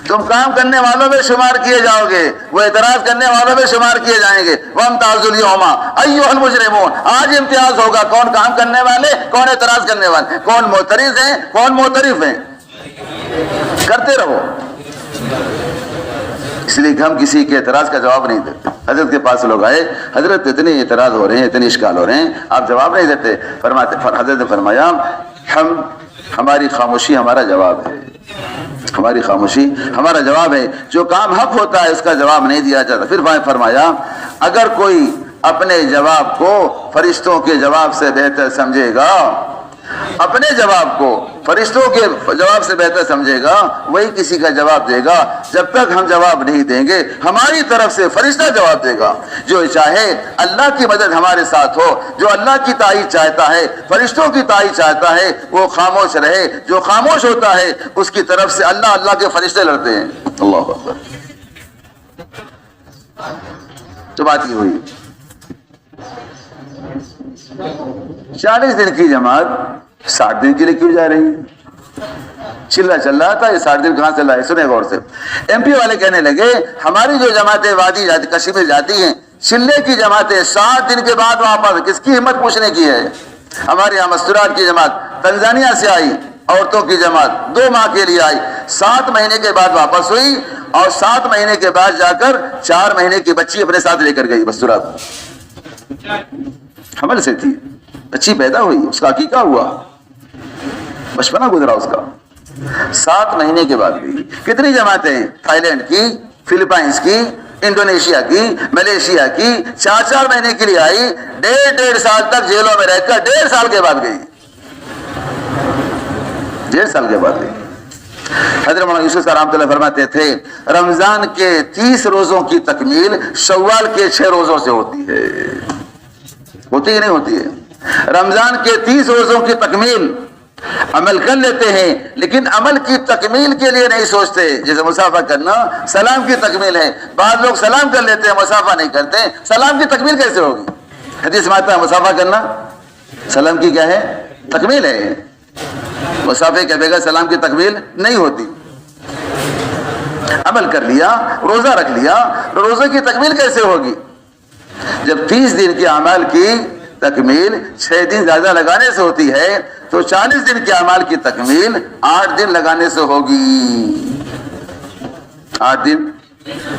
تم کام کرنے والوں میں شمار کیے جاؤ گے، وہ اعتراض کرنے والوں میں شمار کیے جائیں گے. وَامْتَازُوا الْيَوْمَ أَيُّهَا الْمُجْرِمُونَ، آج امتیاز ہوگا کون کام کرنے والے، کون اعتراض کرنے والے، کون معترض ہیں، کون معترف ہیں. کرتے رہو. اس لیے کہ ہم کسی کے اعتراض کا جواب نہیں دیتے. حضرت کے پاس لوگ آئے، حضرت اتنے اعتراض ہو رہے ہیں، اتنے اشکال ہو رہے ہیں، آپ جواب نہیں دیتے. حضرت نے فرمایا ہماری خاموشی ہمارا جواب ہے، ہماری خاموشی ہمارا جواب ہے. جو کام حق ہوتا ہے اس کا جواب نہیں دیا جاتا. پھر فرمایا اگر کوئی اپنے جواب کو فرشتوں کے جواب سے بہتر سمجھے گا، اپنے جواب کو فرشتوں کے جواب سے بہتر سمجھے گا، وہی کسی کا جواب دے گا. جب تک ہم جواب نہیں دیں گے ہماری طرف سے فرشتہ جواب دے گا. جو چاہے اللہ کی مدد ہمارے ساتھ ہو، جو اللہ کی تائید چاہتا ہے، فرشتوں کی تائید چاہتا ہے، وہ خاموش رہے. جو خاموش ہوتا ہے اس کی طرف سے اللہ کے فرشتے لڑتے ہیں. اللہ اکبر. تو بات یہ ہوئی 40 دن کی جماعت 60 دن کے لیے کیوں جا رہی ہے؟ چلا چل رہا تھا، یہ 60 دن کہاں چل رہا ہے؟ سنیں غور سے. ایم پی والے کہنے لگے ہماری جو جماعتیں وادی جاتی کشمیر جاتی ہیں، چلے کی جماعتیں 60 دن کے بعد واپس. کس کی ہمت پوچھنے کی ہے؟ ہمارے یہاں مستورات کی جماعت تنزانیہ سے آئی، عورتوں کی جماعت 2 ماہ کے لیے آئی، 7 مہینے کے بعد واپس ہوئی، اور 7 مہینے کے بعد جا کر 4 مہینے کی بچی اپنے ساتھ لے کر گئی. مستورات حمل سے تھی، بچی پیدا ہوئی، اس کا عقیقہ ہوا، بچپنا گزرا اس کا، 7 مہینے کے بعد گئی. کتنی جماعتیں؟ تھائی لینڈ کی، فلپائنس کی، انڈونیشیا کی، ملیشیا کی، 4 مہینے کے لیے آئی، 1.5 سال تک جیلوں میں رہ کر 1.5 سال کے بعد گئی. 1.5 سال کے بعد گئی. حضرت مولانا یوسف رحمۃ اللہ فرماتے تھے رمضان کے 30 روزوں کی تکمیل شوال کے 6 روزوں سے ہوتی ہے. ہوتی ہی نہیں ہوتی ہے. رمضان کے 30 روزوں کی تکمیل عمل کر لیتے ہیں، لیکن عمل کی تکمیل کے لیے نہیں سوچتے. جیسے مسافہ کرنا سلام کی تکمیل ہے، بعض لوگ سلام کر لیتے ہیں، مسافہ نہیں کرتے. سلام کی تکمیل کیسے ہوگی؟ حدیث میں آتا ہے مسافہ کرنا سلام کی کیا ہے؟ تکمیل ہے. مسافے کے بغیر سلام کی تکمیل نہیں ہوتی. عمل کر لیا، روزہ رکھ لیا، روزے کی تکمیل کیسے ہوگی؟ جب 30 دن کے اعمال کی تکمیل 6 دن زیادہ لگانے سے ہوتی ہے، تو 40 دن کے اعمال کی تکمیل 8 دن لگانے سے ہوگی. 8 دن.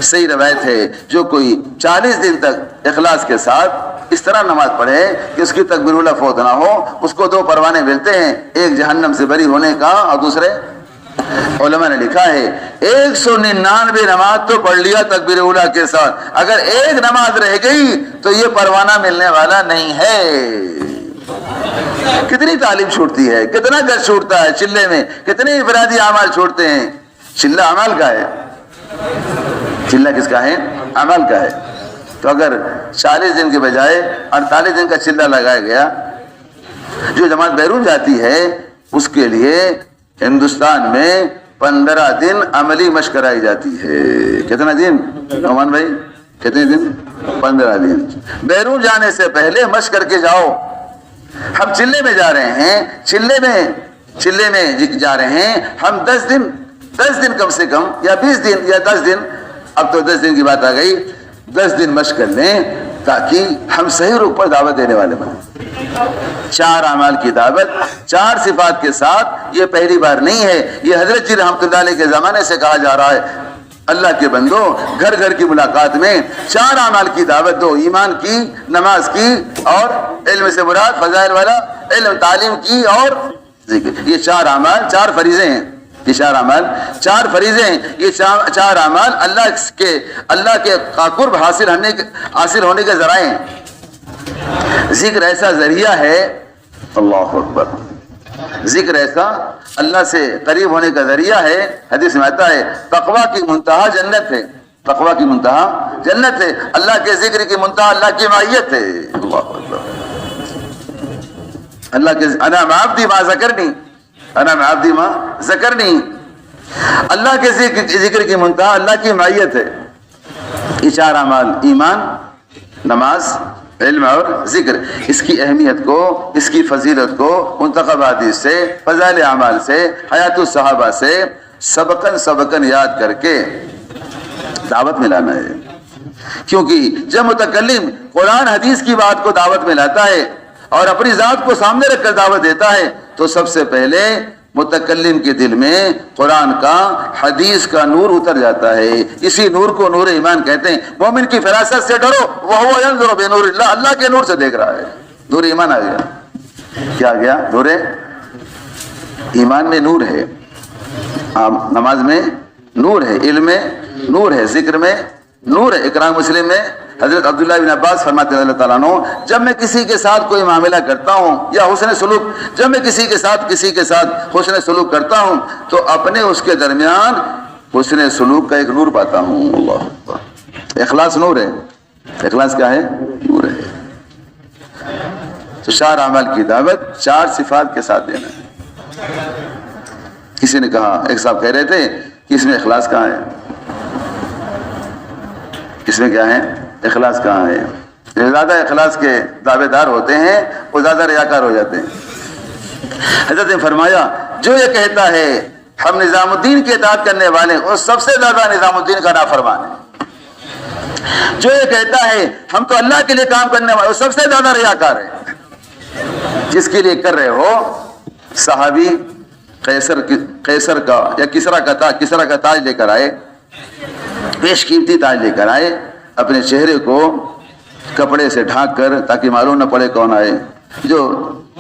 صحیح روایت ہے جو کوئی 40 دن تک اخلاص کے ساتھ اس طرح نماز پڑھے کہ اس کی تکبیر الاولیٰ فوت نہ ہو، اس کو 2 پروانے ملتے ہیں، ایک جہنم سے بری ہونے کا اور دوسرے، علماء نے لکھا ہے 199 نماز تو پڑھ لیا تکبیر اولیٰ کے ساتھ، اگر ایک نماز رہ گئی تو یہ پروانہ ملنے والا نہیں ہے. کتنی تعلیم چھوٹتی ہے, کتنا گز چھوٹتا ہے چلے میں, کتنے انفرادی اعمال چھوٹتے ہیں. چلہ اعمال کا ہے, چلہ کس کا ہے؟ اعمال کا ہے. تو اگر 40 دن کے بجائے 48 دن کا چلہ لگایا گیا, جو جماعت بیرون جاتی ہے اس کے لیے ہندوستان میں 15 دن عملی مشق کرائی جاتی ہے. کتنا دن نعمان بھائی, کتنے دن؟ 15 دن. بیرون جانے سے پہلے مشق کر کے جاؤ. ہم چلے میں جا رہے ہیں, چلے میں جا رہے ہیں ہم 10 دن کم سے کم, یا 20 دن یا 10 دن, اب تو 10 دن کی بات آ گئی, 10 دن مشق کر لیں تاکہ ہم صحیح روپ پر دعوت دینے والے بنیں. 4 اعمال کی دعوت 4 صفات کے ساتھ, یہ پہلی بار نہیں ہے. یہ حضرت جی رحمۃ اللہ علیہ کے زمانے سے کہا جا رہا ہے. اللہ کے بندو, گھر گھر کی ملاقات میں 4 اعمال کی دعوت دو, ایمان کی, نماز کی, اور علم سے مراد فضائل والا علم, تعلیم کی, اور ذکر. یہ 4 اعمال 4 فریضے ہیں. یہ 4 اعمال 4 فریضے ہیں. یہ 4 اعمال اللہ کے قرب حاصل ہونے کے ذرائع ہیں. ذکر ایسا ذریعہ ہے, اللہ اکبر, ذکر ایسا اللہ سے قریب ہونے کا ذریعہ ہے. حدیث میں آتا ہے تقویٰ کی منتہا جنت ہے, تقویٰ کی منتہا جنت ہے. اللہ کے ذکر کی منتہا اللہ کی معیت ہے. اللہ اکبر. اللہ کے انا مع عبدی ما ذکرنی, انا مع عبدی ما ذکرنی. اللہ کے ذکر کی منتہا اللہ کی معیت ہے. یہ 4 اعمال, ایمان, نماز, علم اور ذکر, اس کی اہمیت کو, اس کی فضیلت کو منتخب حدیث سے, فضائل اعمال سے, حیات الصحابہ سے سبقن یاد کر کے دعوت میں لانا ہے. کیونکہ جب متکلم قرآن حدیث کی بات کو دعوت میں لاتا ہے اور اپنی ذات کو سامنے رکھ کر دعوت دیتا ہے, تو سب سے پہلے متکلم کے دل میں قرآن کا, حدیث کا نور اتر جاتا ہے. اسی نور کو نور ایمان کہتے ہیں. مومن کی فراست سے ڈرو, وَهُوَ يَنْظُرُ بِنُورِ اللَّهِ, اللہ کے نور سے دیکھ رہا ہے. نور ایمان آ گیا. کیا آ گیا؟ نور ایمان میں نور ہے, نماز میں نور ہے, علم میں نور ہے, ذکر میں نور ہے. اقرا مسلم میں حضرت عبداللہ بن عباس فرماتے ہیں اللہ تعالیٰ عنہ, جب میں کسی کے ساتھ کوئی معاملہ کرتا ہوں یا حسن سلوک, جب میں کسی کے ساتھ حسن سلوک کرتا ہوں تو اپنے اس کے درمیان حسن سلوک کا ایک نور پاتا ہوں. اللہ, اخلاص نور ہے. اخلاص کیا ہے؟ نور ہے. تو 4 اعمال کی دعوت 4 صفات کے ساتھ دینا ہے. کسی نے کہا, ایک صاحب کہہ رہے تھے کہ اس میں اخلاص کہاں ہے, اس میں کیا ہے, اخلاص کہاں ہے؟ جو زیادہ اخلاص کے دعوے دار ہوتے ہیں وہ زیادہ ریاکار ہو جاتے ہیں. حضرت نے فرمایا جو یہ کہتا ہے ہم نظام الدین کی اطاعت کرنے والے, وہ سب سے زیادہ نظام الدین کا نافرمان ہے. جو یہ کہتا ہے ہم تو اللہ کے لیے کام کرنے والے, وہ سب سے زیادہ ریاکار ہے. جس کے لیے کر رہے ہو, صحابی قیصر کا یا کسرا کا تاج لے کر آئے, پیش قیمتی تاج لے کر آئے, اپنے چہرے کو کپڑے سے ڈھانک کر تاکہ معلوم نہ پڑے کون آئے. جو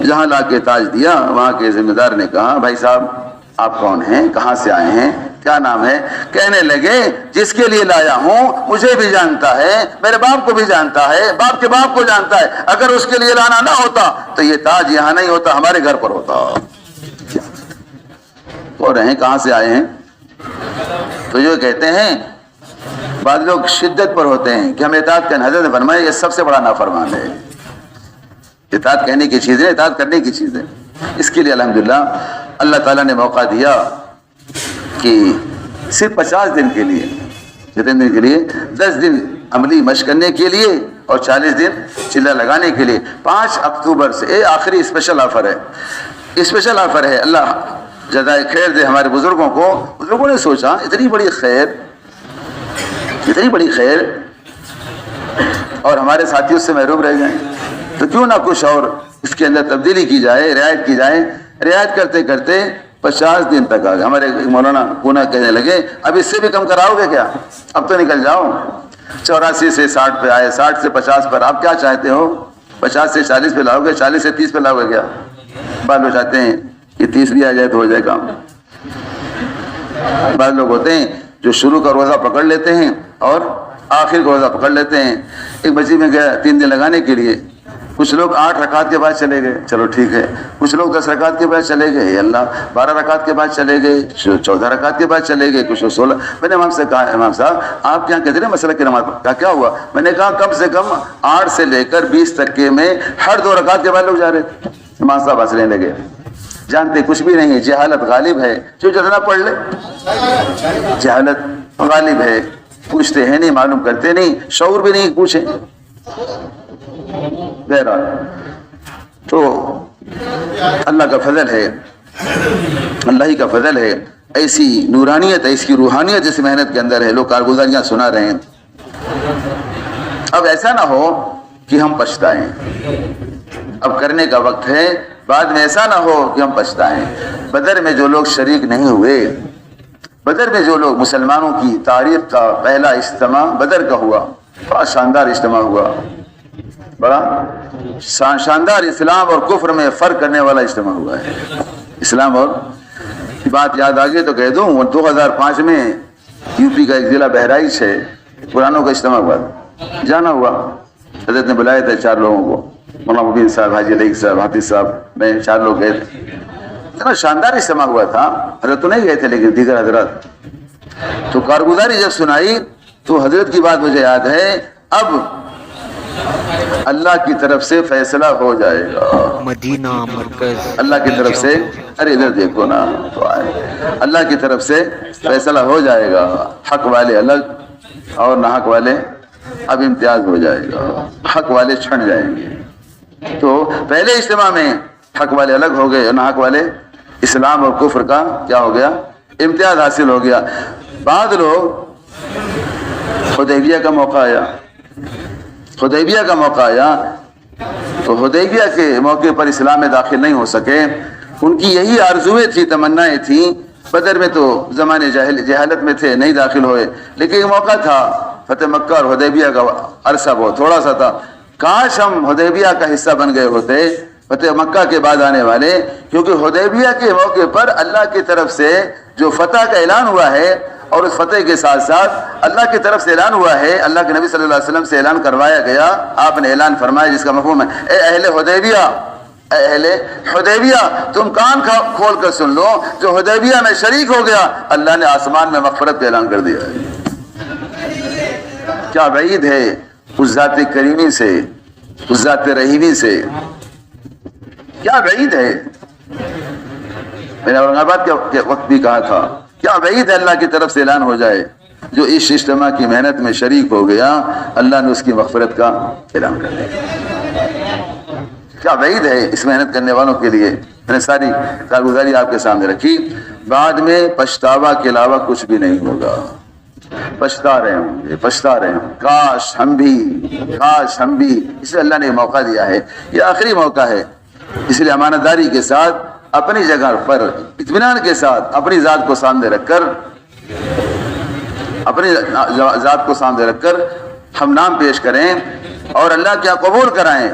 جہاں لا کے تاج دیا وہاں کے ذمہ دار نے کہا بھائی صاحب آپ کون ہیں, کہاں سے آئے ہیں, کیا نام ہے؟ کہنے لگے جس کے لیے لایا ہوں مجھے بھی جانتا ہے, میرے باپ کو بھی جانتا ہے, باپ کے باپ کو جانتا ہے. اگر اس کے لیے لانا نہ ہوتا تو یہ تاج یہاں نہیں ہوتا, ہمارے گھر پر ہوتا. کون ہیں, کہاں سے آئے ہیں؟ تو جو کہتے ہیں, بعض لوگ شدت پر ہوتے ہیں کہ ہم اطاعت کریں. حضرت نے فرمایا یہ سب سے بڑا نافرمان ہے. اطاعت کہنے کی چیز ہے, اطاعت کرنے کی چیز ہے. اس کے لیے الحمدللہ اللہ تعالیٰ نے موقع دیا کہ صرف 50 دن کے لیے, کتنے دن کے لیے؟ 10 دن عملی مشق کرنے کے لیے اور 40 دن چلہ لگانے کے لیے. 5 اکتوبر سے آخری اسپیشل آفر ہے, اسپیشل آفر ہے. اللہ جزائے خیر دے ہمارے بزرگوں کو. بزرگوں نے سوچا اتنی بڑی خیر اور ہمارے ساتھی اس سے محروم رہ جائیں, تو کیوں نہ کچھ اور اس کے اندر تبدیلی کی جائے, رعایت کی جائے. رعایت کرتے کرتے 50 دن تک آ گئے. ہمارے مولانا پونا کہنے لگے اب اس سے بھی کم کراؤ گے کیا, اب تو نکل جاؤ. 84 سے 60 پہ آئے, 60 سے 50 پر. آپ کیا چاہتے ہو, 50 سے 40 پہ لاؤ گے, 40 سے 30 پہ لاؤ گے کیا؟ بعض لوگ چاہتے ہیں کہ 30 بھی آ جائے تو ہو جائے کام. بعض لوگ ہوتے ہیں جو شروع کا روزہ پکڑ لیتے ہیں اور آخر کا روزہ پکڑ لیتے ہیں. ایک مسجد میں گیا 3 دن لگانے کے لیے, کچھ لوگ 8 رکعت کے بعد چلے گئے، چلو ٹھیک ہے، کچھ لوگ 10 رکعت کے بعد چلے گئے، یا اللہ 12 رکعت کے بعد چلے گئے، 14 رکعت کے بعد چلے گئے، کچھ 16۔ میں نے امام سے کہا امام صاحب آپ کیا کہتے ہیں مسئلہ کی نماز پڑھا؟ کیا ہوا؟ میں نے کہا کم سے کم 8 سے لے کر 20 تک کے میں ہر 2 رکعت کے بعد لوگ جا رہے تھے۔ امام صاحب ہنسنے لگے، جانتے کچھ بھی نہیں، جہالت غالب ہے، جو جتنا پڑھ لے، جہالت غالب ہے، پوچھتے ہیں نہیں، معلوم کرتے نہیں، شعور بھی نہیں پوچھیں۔ بہرحال تو اللہ کا فضل ہے، اللہ ہی کا فضل ہے، ایسی نورانیت، ایسی روحانیت اس محنت کے اندر ہے، لوگ کارگزاریاں سنا رہے ہیں۔ اب ایسا نہ ہو کہ ہم پچھتائیں، اب کرنے کا وقت ہے، بعد میں ایسا نہ ہو کہ ہم پچھتائیں۔ بدر میں جو لوگ شریک نہیں ہوئے، بدر میں جو لوگ، مسلمانوں کی تاریخ کا پہلا اجتماع بدر کا ہوا، بڑا شاندار اجتماع ہوا، بڑا شاندار، اسلام اور کفر میں فرق کرنے والا اجتماع ہوا ہے۔ اسلام اور بات یاد آ گئی تو کہہ دوں، 2005 میں یو پی کا ایک ضلع بہرائچ ہے، پرانوں کا اجتماع ہوا، جانا ہوا، حضرت نے بلائے تھے 4 لوگوں کو، مولانا مبین صاحب، حاجی علیق صاحب، حافظ صاحب، میں 4 لوگ گئے تھے۔ اتنا شاندار اجتماع ہوا تھا، حضرت تو نہیں گئے تھے لیکن دیگر حضرات، تو کارگزاری جب سنائی تو حضرت کی بات مجھے یاد ہے، اب اللہ کی طرف سے فیصلہ ہو جائے گا، مدینہ مرکز، اللہ کی طرف سے، ارے ادھر دیکھو نا، اللہ کی طرف سے فیصلہ ہو جائے گا، حق والے الگ اور ناحق والے اب امتیاز ہو جائے گا، حق والے چھن جائیں گے۔ تو پہلے اجتماع میں حق والے الگ ہو گئے اور ناحق والے، اسلام اور کفر کا کیا ہو گیا؟ امتیاز حاصل ہو گیا۔ بعد لوگ حدیبیہ کا موقع آیا، حدیبیہ کا موقع آیا تو حدیبیہ کے موقع پر اسلام میں داخل نہیں ہو سکے، ان کی یہی آرزویں تھی، تمنائیں تھیں، بدر میں تو زمانے جہالت میں تھے، نہیں داخل ہوئے، لیکن ایک موقع تھا، فتح مکہ اور حدیبیہ کا عرصہ بہت تھوڑا سا تھا، کاش ہم حدیبیہ کا حصہ بن گئے ہوتے، فتح مکہ کے بعد آنے والے، کیونکہ حدیبیہ کے موقع پر اللہ کی طرف سے جو فتح کا اعلان ہوا ہے، اور اس فتح کے ساتھ ساتھ اللہ کی طرف سے اعلان ہوا ہے، اللہ کے نبی صلی اللہ علیہ وسلم سے اعلان کروایا گیا، آپ نے اعلان فرمایا جس کا مفہوم ہے، اے اہل حدیبیہ، اے اہل حدیبیہ، تم کان کھول کر سن لو، جو حدیبیہ میں شریک ہو گیا، اللہ نے آسمان میں مغفرت کا اعلان کر دیا ہے۔ کیا بعید ہے اس ذات کریمی سے، اس ذات رحیمی سے، کیا بعید ہے۔ میں نے اورنگ آباد کے وقت بھی کہا تھا، کیا بعید ہے اللہ کی طرف سے اعلان ہو جائے، جو اس اجتماع کی محنت میں شریک ہو گیا، اللہ نے اس کی مغفرت کا اعلان کر دیا۔ کیا بعید ہے اس محنت کرنے والوں کے لیے۔ میں نے ساری کارگزاری آپ کے سامنے رکھی، بعد میں پچھتاوا کے علاوہ کچھ بھی نہیں ہوگا، پچھتا رہے ہوں گے، پچھتا رہے ہوں، کاش ہم بھی، اس لیے اللہ نے موقع دیا ہے، یہ آخری موقع ہے، اس لیے امانت داری کے ساتھ، اپنی جگہ پر اطمینان کے ساتھ، اپنی ذات کو سامنے رکھ کر ہم نام پیش کریں اور اللہ کیا قبول کرائیں۔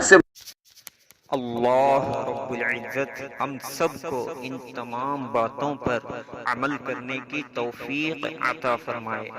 اللہ رب العزت ہم سب کو ان تمام باتوں پر عمل کرنے کی توفیق عطا فرمائے۔